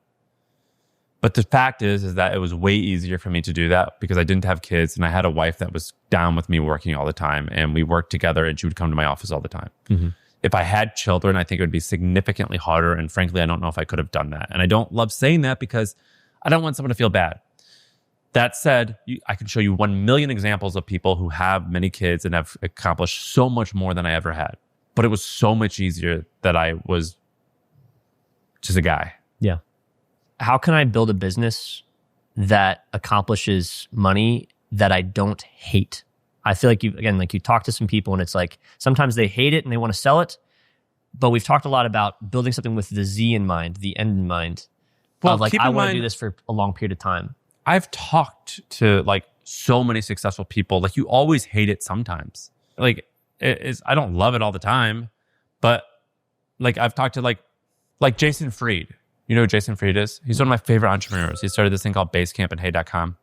But the fact is that it was way easier for me to do that because I didn't have kids and I had a wife that was down with me working all the time, and we worked together and she would come to my office all the time. Mm-hmm. If I had children, I think it would be significantly harder. And frankly, I don't know if I could have done that. And I don't love saying that because I don't want someone to feel bad. That said, I can show you 1 million examples of people who have many kids and have accomplished so much more than I ever had. But it was so much easier that I was just a guy. Yeah. How can I build a business that accomplishes money that I don't hate? I feel like you talk to some people and it's like sometimes they hate it and they want to sell it. But we've talked a lot about building something with the Z in mind, the end in mind. Well, of like, I want to do this for a long period of time. I've talked to like so many successful people. Like you always hate it sometimes. Like I don't love it all the time, but like I've talked to like Jason Fried. You know who Jason Fried is? He's one of my favorite entrepreneurs. He started this thing called Basecamp and Hey.com.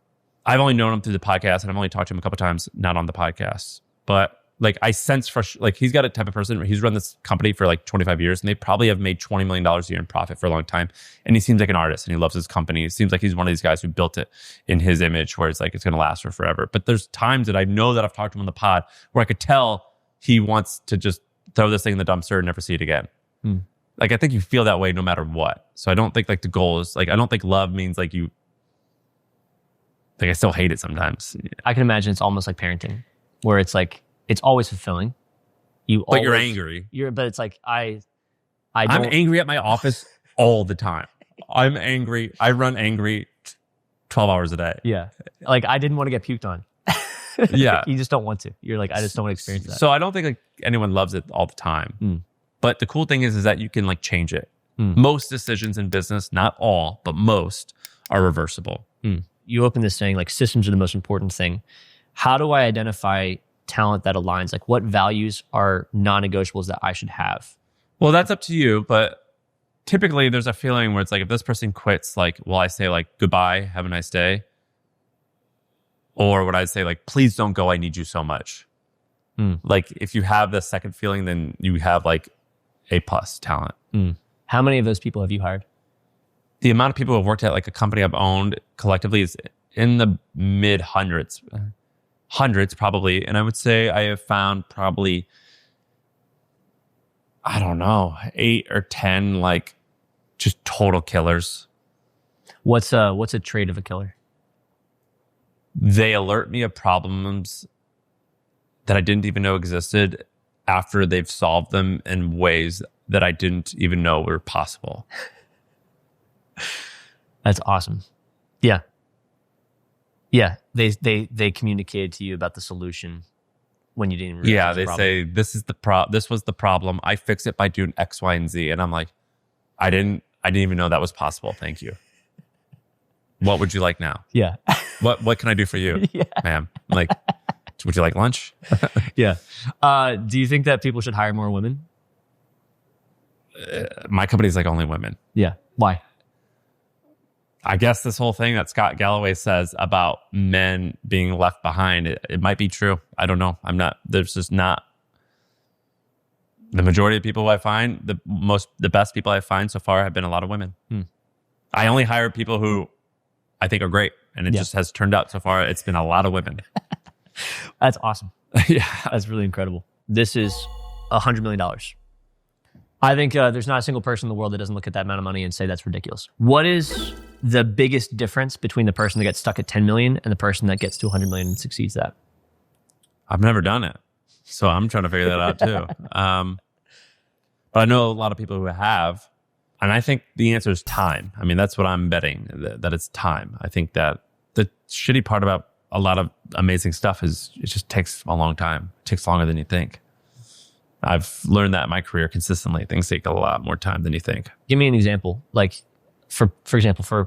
I've only known him through the podcast and I've only talked to him a couple times, not on the podcast. But like I sense like he's got a type of person where he's run this company for like 25 years and they probably have made $20 million a year in profit for a long time. And he seems like an artist and he loves his company. It seems like he's one of these guys who built it in his image where it's like it's going to last for forever. But there's times that I know that I've talked to him on the pod where I could tell he wants to just throw this thing in the dumpster and never see it again. Like I think you feel that way no matter what. So I don't think like the goal is like, I don't think love means like you, like I still hate it sometimes. I can imagine it's almost like parenting where it's like, it's always fulfilling. But you're angry. But it's like, I'm angry at my office all the time. I'm angry. I run angry 12 hours a day. Yeah. Like I didn't want to get puked on. Yeah. You just don't want to. You're like, I just don't want to experience that. So I don't think like anyone loves it all the time. But the cool thing is that you can like change it. Most decisions in business, not all, but most are reversible. You open this saying like systems are the most important thing. How do I identify talent that aligns? Like what values are non-negotiables that I should have? Well, that's up to you. But typically there's a feeling where it's like, if this person quits, like, will I say like, goodbye, have a nice day? Or would I say like, please don't go, I need you so much? Like if you have the second feeling, then you have like A+ talent. How many of those people have you hired? The amount of people who have worked at like a company I've owned collectively is in the mid hundreds probably. And I would say I have found probably, I don't know, 8 or 10 like just total killers. What's a trait of a killer? They alert me of problems that I didn't even know existed after they've solved them in ways that I didn't even know were possible. That's awesome. Yeah. Yeah. They communicated to you about the solution when you didn't realize Yeah, they say this was the problem. I fix it by doing X, Y, and Z. And I'm like, I didn't even know that was possible. Thank you. What would you like now? Yeah. What can I do for you, ma'am? Like, would you like lunch? Yeah. Do you think that people should hire more women? My company's like only women. Yeah. Why? I guess this whole thing that Scott Galloway says about men being left behind, it might be true. I don't know. There's The majority of people I find, the best people I find so far have been a lot of women. I only hire people who I think are great. And it just has turned out so far, it's been a lot of women. That's awesome. Yeah. That's really incredible. This is $100 million. I think there's not a single person in the world that doesn't look at that amount of money and say that's ridiculous. What is the biggest difference between the person that gets stuck at 10 million and the person that gets to 100 million and succeeds that? I've never done it. So I'm trying to figure that out too. But I know a lot of people who have, and I think the answer is time. I mean, that's what I'm betting, that it's time. I think that the shitty part about a lot of amazing stuff is it just takes a long time. It takes longer than you think. I've learned that in my career consistently. Things take a lot more time than you think. Give me an example. Like, for example, for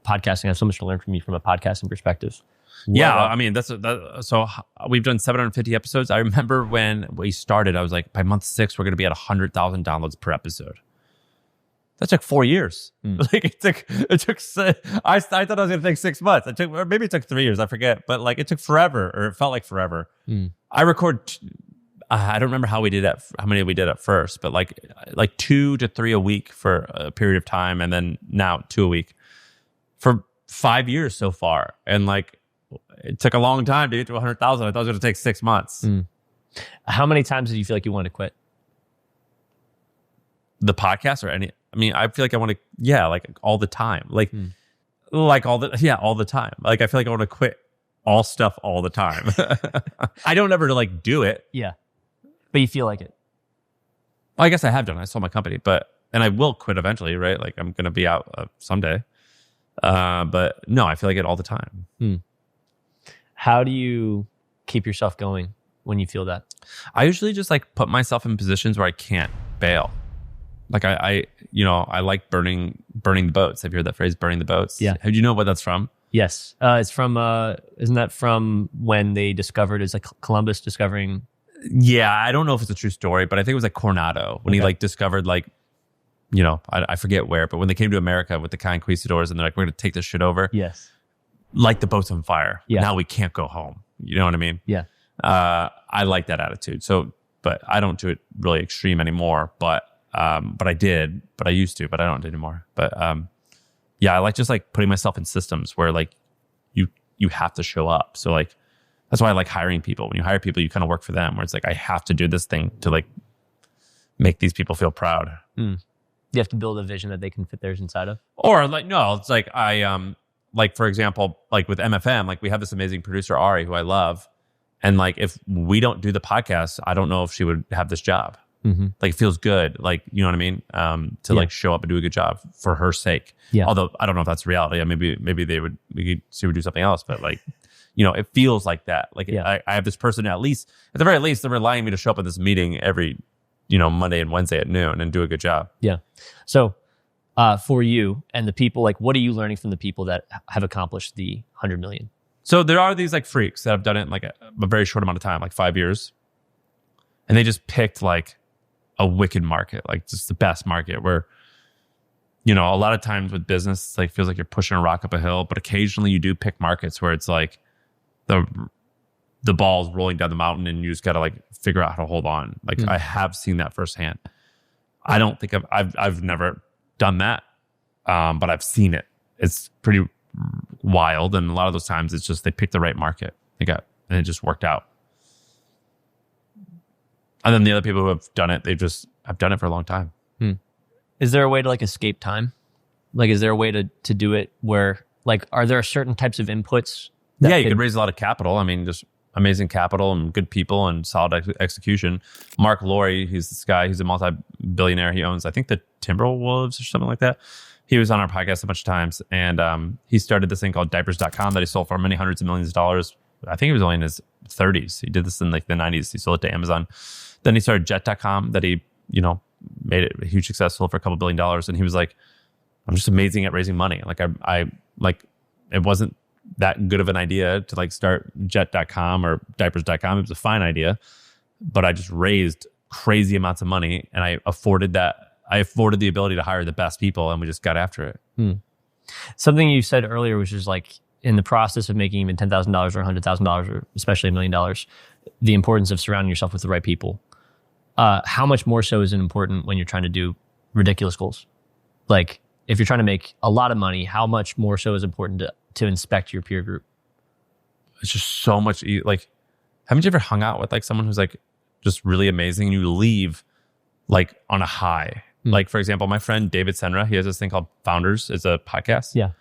podcasting, I have so much to learn from you from a podcasting perspective. I mean, so we've done 750 episodes. I remember when we started, I was like, by month 6, we're going to be at 100,000 downloads per episode. That took 4 years. Like it took. I thought I was going to take 6 months. Or maybe it took 3 years. I forget. But like it took forever, or it felt like forever. I record. I don't remember how many we did at first, but like 2 to 3 a week for a period of time, and then now 2 a week for 5 years so far. And like it took a long time to get to 100,000. I thought it was going to take 6 months. How many times did you feel like you wanted to quit? The podcast or any? I mean, I feel like I want to, like all the time. Like all the time. Like I feel like I want to quit all stuff all the time. I don't ever like do it. Yeah. But you feel like it. Well, I guess I have done. I sold my company, and I will quit eventually, right? Like I'm going to be out someday. But no, I feel like it all the time. How do you keep yourself going when you feel that? I usually just like put myself in positions where I can't bail. Like I like burning the boats. Have you heard that phrase, burning the boats? Yeah. Do you know what that's from? Yes. It's from, isn't that from when they discovered, it's like Columbus discovering? Yeah. I don't know if it's a true story, but I think it was like Coronado when he like discovered like, I forget where, but when they came to America with the conquistadors and they're like, we're going to take this shit over. Yes. Like the boat's on fire. Yeah. Now we can't go home. You know what I mean? Yeah. I like that attitude. So, but I don't do it really extreme anymore, but I did, but I used to, but I don't do anymore. But I like just like putting myself in systems where like you have to show up. So like that's why I like hiring people. When you hire people, you kind of work for them. Where it's like I have to do this thing to like make these people feel proud. You have to build a vision that they can fit theirs inside of. Or like no, it's like I like for example, like with MFM, like we have this amazing producer Ari who I love, and like if we don't do the podcast, I don't know if she would have this job. Like it feels good, like you know what I mean, to like show up and do a good job for her sake. Yeah. Although I don't know if that's reality. Maybe she would do something else, but like it feels like that. Like I have this person at the very least they're relying on me to show up at this meeting every Monday and Wednesday at noon and do a good job. Yeah. So for you and the people, like what are you learning from the people that have accomplished the 100 million? So there are these like freaks that have done it in like a very short amount of time, like 5 years, and they just picked like a wicked market, like just the best market where, a lot of times with business, it's like feels like you're pushing a rock up a hill, but occasionally you do pick markets where it's like the ball's rolling down the mountain and you just got to like figure out how to hold on. Like I have seen that firsthand. I don't think I've never done that. But I've seen it. It's pretty wild. And a lot of those times it's just, they picked the right market and it just worked out. And then the other people who have done it, I've done it for a long time. Is there a way to like escape time? Like, is there a way to do it where like, are there certain types of inputs? You could raise a lot of capital. I mean, just amazing capital and good people and solid execution. Mark Laurie, he's this guy, he's a multi-billionaire. He owns, I think, the Timberwolves or something like that. He was on our podcast a bunch of times, and he started this thing called diapers.com that he sold for many hundreds of millions of dollars. I think he was only in his 30s. He did this in like the 90s. He sold it to Amazon. Then he started jet.com that he, made it a huge successful for a couple $2 billion. And he was like, I'm just amazing at raising money. Like I like, it wasn't that good of an idea to like start jet.com or diapers.com. It was a fine idea, but I just raised crazy amounts of money and I afforded the ability to hire the best people, and we just got after it. Something you said earlier, which is like in the process of making even $10,000 or $100,000 or especially $1 million, the importance of surrounding yourself with the right people. how much more so is it important when you're trying to do ridiculous goals? Like if you're trying to make a lot of money, how much more so is important to inspect your peer group? It's just so much. Like, haven't you ever hung out with like someone who's like just really amazing and you leave like on a high? Like, for example, my friend David Senra, he has this thing called Founders. It's a podcast. Yeah.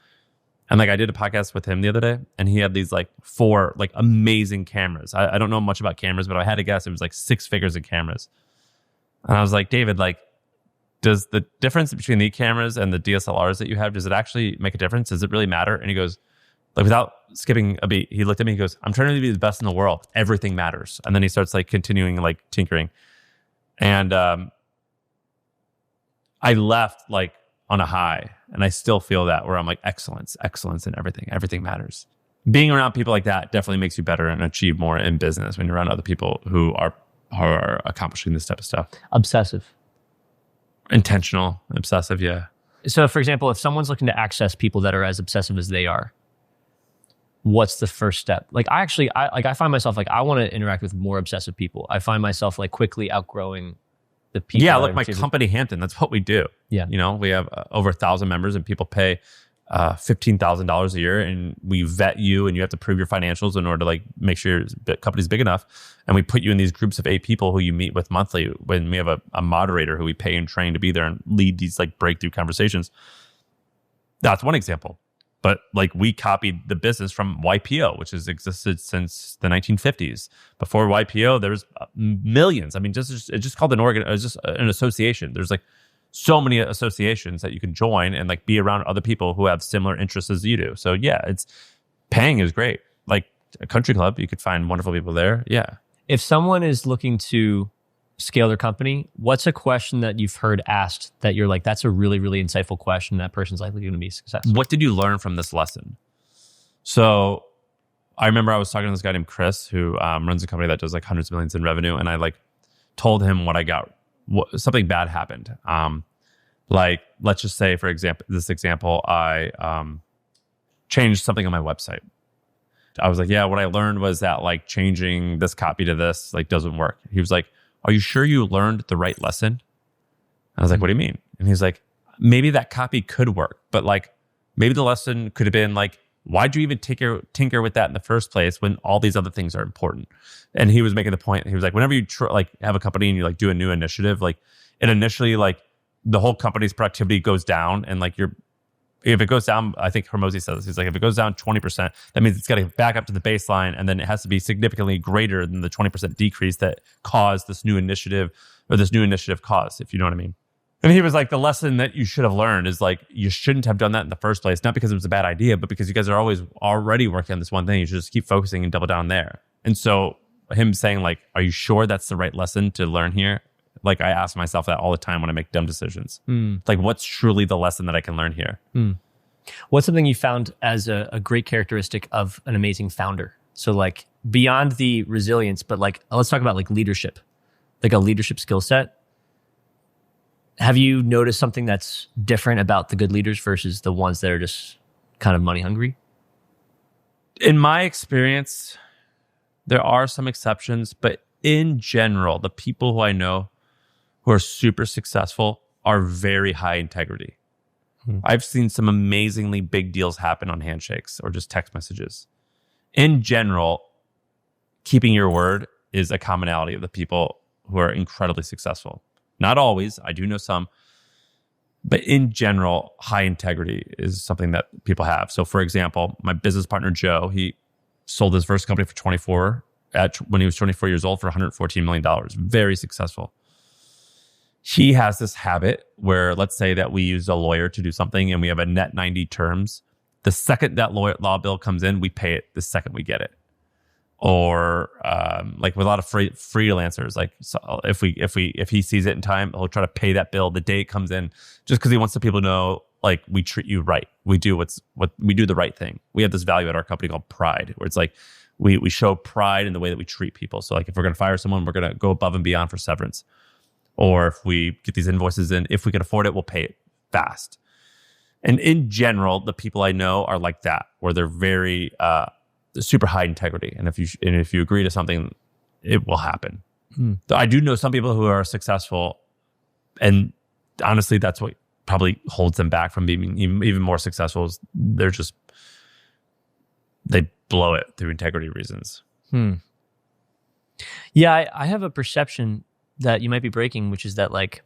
And like I did a podcast with him the other day and he had these like 4 like amazing cameras. I don't know much about cameras, but I had to guess it was like 6 figures of cameras. And I was like, David, like, does the difference between the cameras and the DSLRs that you have, does it actually make a difference? Does it really matter? And he goes, like, without skipping a beat, he looked at me, he goes, I'm trying to be the best in the world. Everything matters. And then he starts like continuing like tinkering. And I left like on a high and I still feel that where I'm like, excellence in everything. Everything matters. Being around people like that definitely makes you better and achieve more in business when you're around other people who are accomplishing this type of stuff. Obsessive. Intentional, obsessive, yeah. So, for example, if someone's looking to access people that are as obsessive as they are, what's the first step? Like, I find myself like, I want to interact with more obsessive people. I find myself like quickly outgrowing the people. Yeah, look, my company, Hampton, that's what we do. Yeah. You know, we have over 1,000 members and people pay $15,000 a year and we vet you and you have to prove your financials in order to like make sure your company's big enough. And we put you in these groups of 8 people who you meet with monthly when we have a moderator who we pay and train to be there and lead these like breakthrough conversations. That's one example. But like we copied the business from YPO, which has existed since the 1950s. Before YPO, there's millions. I mean, it's just called it's just an association. There's like so many associations that you can join and like be around other people who have similar interests as you do. So yeah, paying is great. Like a country club, you could find wonderful people there. Yeah. If someone is looking to scale their company, what's a question that you've heard asked that you're like, that's a really, really insightful question. That person's likely going to be successful. What did you learn from this lesson? So I remember I was talking to this guy named Chris who runs a company that does like hundreds of millions in revenue. And I like told him what I got. Something bad happened. Like, let's just say, for example, I changed something on my website. I was like, yeah, what I learned was that like changing this copy to this like doesn't work. He was like, are you sure you learned the right lesson? I was like, what do you mean? And he's like, maybe that copy could work, but like maybe the lesson could have been like, why'd you even tinker with that in the first place when all these other things are important? And he was making the point. He was like, whenever you like have a company and you like do a new initiative, like it initially like the whole company's productivity goes down, and like if it goes down, I think Hormozi says this, he's like, if it goes down 20%, that means it's got to get back up to the baseline, and then it has to be significantly greater than the 20% decrease that caused this new initiative caused, if you know what I mean. And he was like, the lesson that you should have learned is like, you shouldn't have done that in the first place, not because it was a bad idea, but because you guys are always already working on this one thing. You should just keep focusing and double down there. And so him saying like, are you sure that's the right lesson to learn here? Like I ask myself that all the time when I make dumb decisions. Like, what's truly the lesson that I can learn here? What's something you found as a great characteristic of an amazing founder? So like beyond the resilience, but like, let's talk about like leadership, like a leadership skill set. Have you noticed something that's different about the good leaders versus the ones that are just kind of money hungry? In my experience, there are some exceptions, but in general, the people who I know who are super successful are very high integrity. I've seen some amazingly big deals happen on handshakes or just text messages. In general, keeping your word is a commonality of the people who are incredibly successful. Not always, I do know some, but in general, high integrity is something that people have. So for example, my business partner, Joe, he sold his first company when he was 24 years old for $114 million. Very successful. He has this habit where, let's say that we use a lawyer to do something and we have a net 90 terms. The second that law bill comes in, we pay it the second we get it. Or like with a lot of freelancers, like so if he sees it in time, he'll try to pay that bill the day it comes in, just because he wants the people to know like we treat you right. We do we do the right thing. We have this value at our company called pride, where it's like we show pride in the way that we treat people. So like if we're going to fire someone, we're going to go above and beyond for severance. Or if we get these invoices in, if we can afford it, we'll pay it fast. And in general, the people I know are like that, where they're very super high integrity. And if you agree to something, it will happen. So I do know some people who are successful, and honestly, that's what probably holds them back from being even more successful. Is they blow it through integrity reasons. Yeah, I have a perception that you might be breaking, which is that like,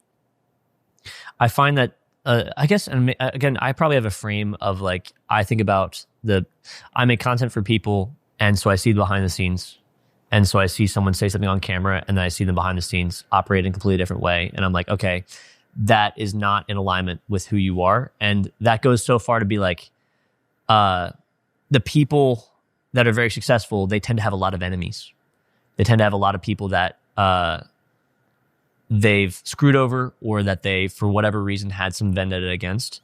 I find that, I guess, and again, I probably have a frame of like, I think about I make content for people, and so I see behind the scenes, and so I see someone say something on camera, and then I see them behind the scenes operate in a completely different way, and I'm like, okay, that is not in alignment with who you are, and that goes so far to be like, the people that are very successful, they tend to have a lot of enemies. They tend to have a lot of people that they've screwed over, or that they, for whatever reason, had some vendetta against.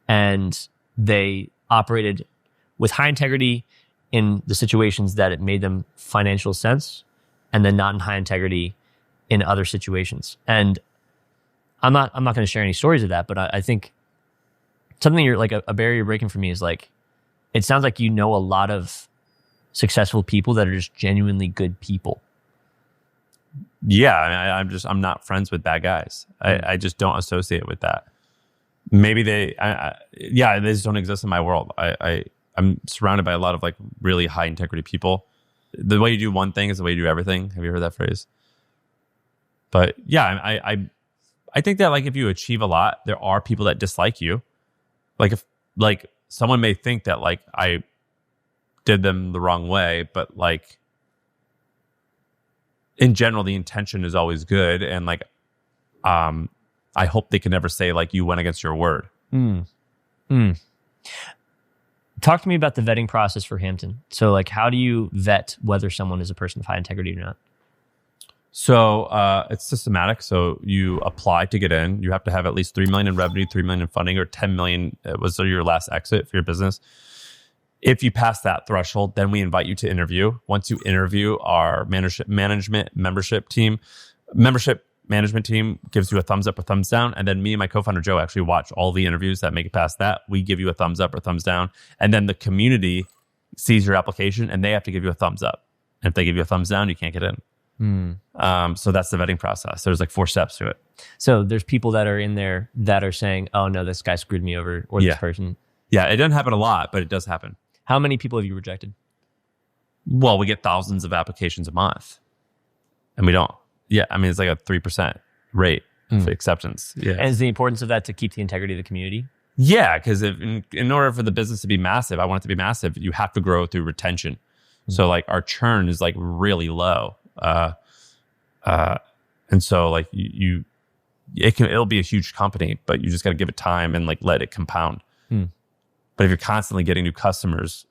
And they operated with high integrity in the situations that it made them financial sense, and then not in high integrity in other situations. And I'm not going to share any stories of that, but I think something you're like a barrier breaking for me is like, it sounds like you know a lot of successful people that are just genuinely good people. Yeah, I'm not friends with bad guys. I just don't associate with that. Maybe they just don't exist in my world. I'm surrounded by a lot of like really high integrity people. The way you do one thing is the way you do everything. Have you heard that phrase? But yeah, I think that like if you achieve a lot, there are people that dislike you. Like if like someone may think that like I did them the wrong way, but like in general, the intention is always good, and like I hope they can never say like you went against your word. Talk to me about the vetting process for Hampton. So like, how do you vet whether someone is a person of high integrity or not? So it's systematic. So you apply to get in. You have to have at least $3 million in revenue, $3 million in funding, or $10 million was your last exit for your business. If you pass that threshold, then we invite you to interview. Once you interview, our management membership management team gives you a thumbs up or thumbs down. And then me and my co-founder, Joe, actually watch all the interviews that make it past that. We give you a thumbs up or thumbs down. And then the community sees your application and they have to give you a thumbs up. And if they give you a thumbs down, you can't get in. So that's the vetting process. There's like 4 steps to it. So there's people that are in there that are saying, oh no, this guy screwed me over, or this person. Yeah, it doesn't happen a lot, but it does happen. How many people have you rejected? Well, we get thousands of applications a month. And we don't. Yeah, I mean, it's like a 3% rate of acceptance. Yeah. And is the importance of that to keep the integrity of the community? Yeah, because in order for the business to be massive, I want it to be massive, you have to grow through retention. So like our churn is like really low. And so like it'll be a huge company, but you just got to give it time and like let it compound. But if you're constantly getting new customers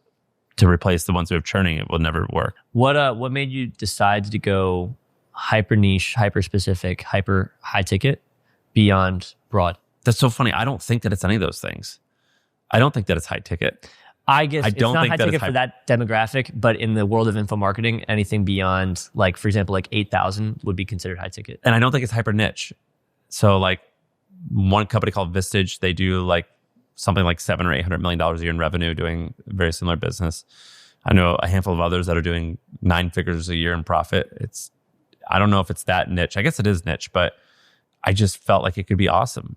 to replace the ones who are churning, it will never work. What made you decide to go hyper niche, hyper specific, hyper high ticket beyond broad? That's so funny. I don't think that it's any of those things. I don't think that it's high ticket. I guess it's not high ticket for that demographic, but in the world of info marketing, anything beyond like, for example, like 8,000 would be considered high ticket. And I don't think it's hyper niche. So like one company called Vistage, they do like something like $700 or $800 million a year in revenue doing very similar business. I know a handful of others that are doing 9 figures a year in profit. I don't know if it's that niche. I guess it is niche, but I just felt like it could be awesome.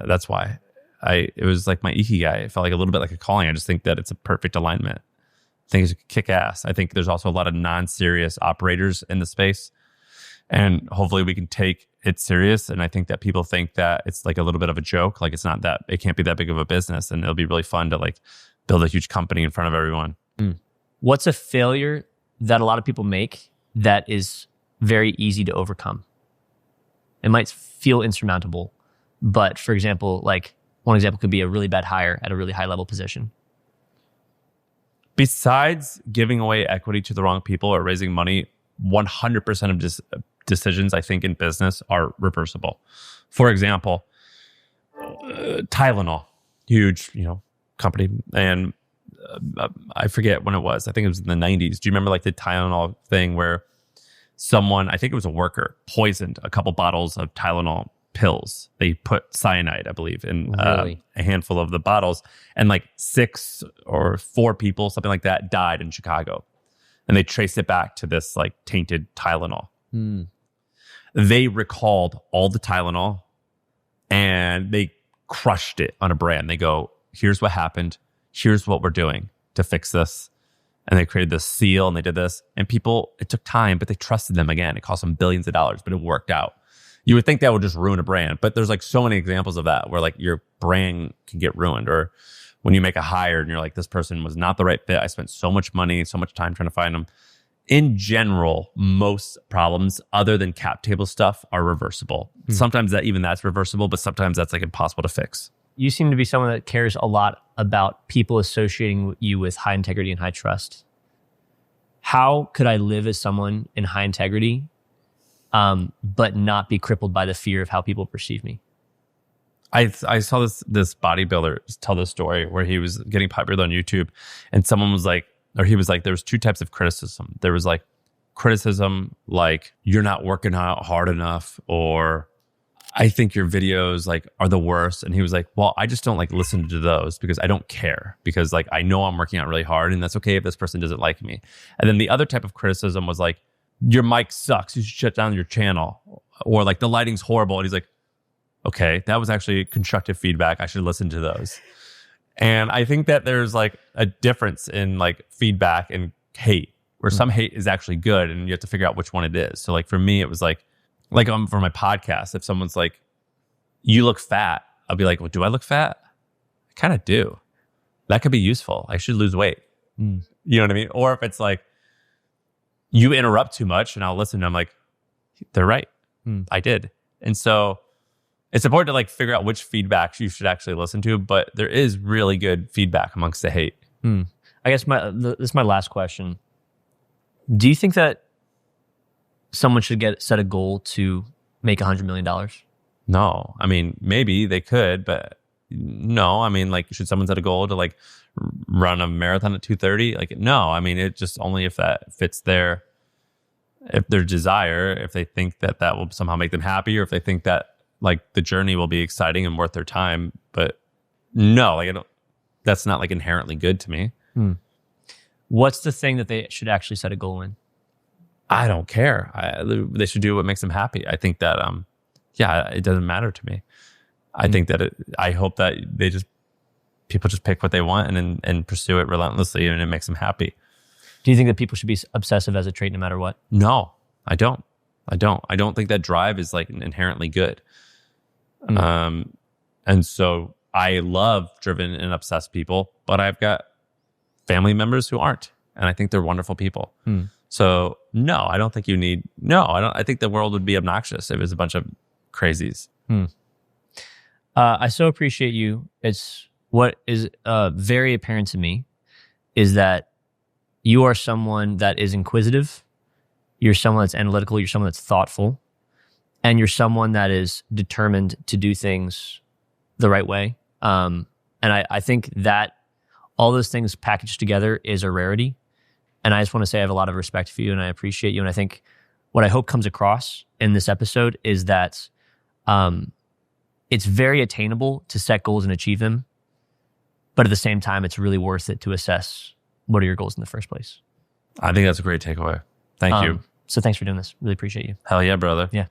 That's why it was like my ikigai. It felt like a little bit like a calling. I just think that it's a perfect alignment. I think it's kick ass. I think there's also a lot of non-serious operators in the space, and hopefully we can take it serious. And I think that people think that it's like a little bit of a joke. Like it can't be that big of a business, and it'll be really fun to like build a huge company in front of everyone. What's a failure that a lot of people make that is very easy to overcome? It might feel insurmountable, but for example, like one example could be a really bad hire at a really high level position. Besides giving away equity to the wrong people or raising money, 100% of decisions I think in business are reversible. For example, Tylenol, huge, company, and I forget when it was. I think it was in the 90s. Do you remember like the Tylenol thing where someone, I think it was a worker, poisoned a couple bottles of Tylenol pills? They put cyanide, I believe, in a handful of the bottles, and like 6 or 4 people, something like that, died in Chicago. And they traced it back to this like tainted Tylenol. They recalled all the Tylenol and they crushed it on a brand. They go, here's what happened. Here's what we're doing to fix this. And they created this seal and they did this. And people, it took time, but they trusted them again. It cost them billions of dollars, but it worked out. You would think that would just ruin a brand, but there's like so many examples of that where like your brand can get ruined. Or when you make a hire and you're like, this person was not the right fit. I spent so much money, so much time trying to find them. In general, most problems other than cap table stuff are reversible. Sometimes that's reversible, but sometimes that's like impossible to fix. You seem to be someone that cares a lot about people associating you with high integrity and high trust. How could I live as someone in high integrity, but not be crippled by the fear of how people perceive me? I saw this bodybuilder tell this story where he was getting popular on YouTube, and someone was like, or he was like, there was two types of criticism. There was like criticism like, you're not working out hard enough, or I think your videos like are the worst. And he was like, well, I just don't like listen to those because I don't care, because like I know I'm working out really hard and that's okay if this person doesn't like me. And then the other type of criticism was like, your mic sucks, you should shut down your channel, or like the lighting's horrible. And he's like, okay, that was actually constructive feedback. I should listen to those. And I think that there's like a difference in like feedback and hate, where some hate is actually good and you have to figure out which one it is. So like for me, it was like for my podcast, if someone's like, you look fat, I'll be like, well, do I look fat? I kind of do. That could be useful. I should lose weight. You know what I mean? Or if it's like, you interrupt too much, and I'll listen and I'm like, they're right. I did. And so it's important to like figure out which feedback you should actually listen to, but there is really good feedback amongst the hate. I guess this is my last question. Do you think that someone should set a goal to make $100 million? No. I mean, maybe they could, but no. I mean, like, should someone set a goal to like run a marathon at 2:30? Like, no. I mean, it just only if that fits their desire, if they think that will somehow make them happy, or if they think that like the journey will be exciting and worth their time. But no, like that's not like inherently good to me. What's the thing that they should actually set a goal in? I don't care. They should do what makes them happy. I think that, it doesn't matter to me. I think that I hope that people just pick what they want and pursue it relentlessly, and it makes them happy. Do you think that people should be obsessive as a trait no matter what? No, I don't. I don't think that drive is like inherently good. And so I love driven and obsessed people, but I've got family members who aren't, and I think they're wonderful people. So no, I don't think you need, I think the world would be obnoxious if it was a bunch of crazies. I so appreciate you. It's what is very apparent to me is that you are someone that is inquisitive. You're someone that's analytical. You're someone that's thoughtful. And you're someone that is determined to do things the right way. And I think that all those things packaged together is a rarity. And I just want to say I have a lot of respect for you and I appreciate you. And I think what I hope comes across in this episode is that it's very attainable to set goals and achieve them. But at the same time, it's really worth it to assess what are your goals in the first place. I think that's a great takeaway. Thank you. So thanks for doing this. Really appreciate you. Hell yeah, brother. Yeah.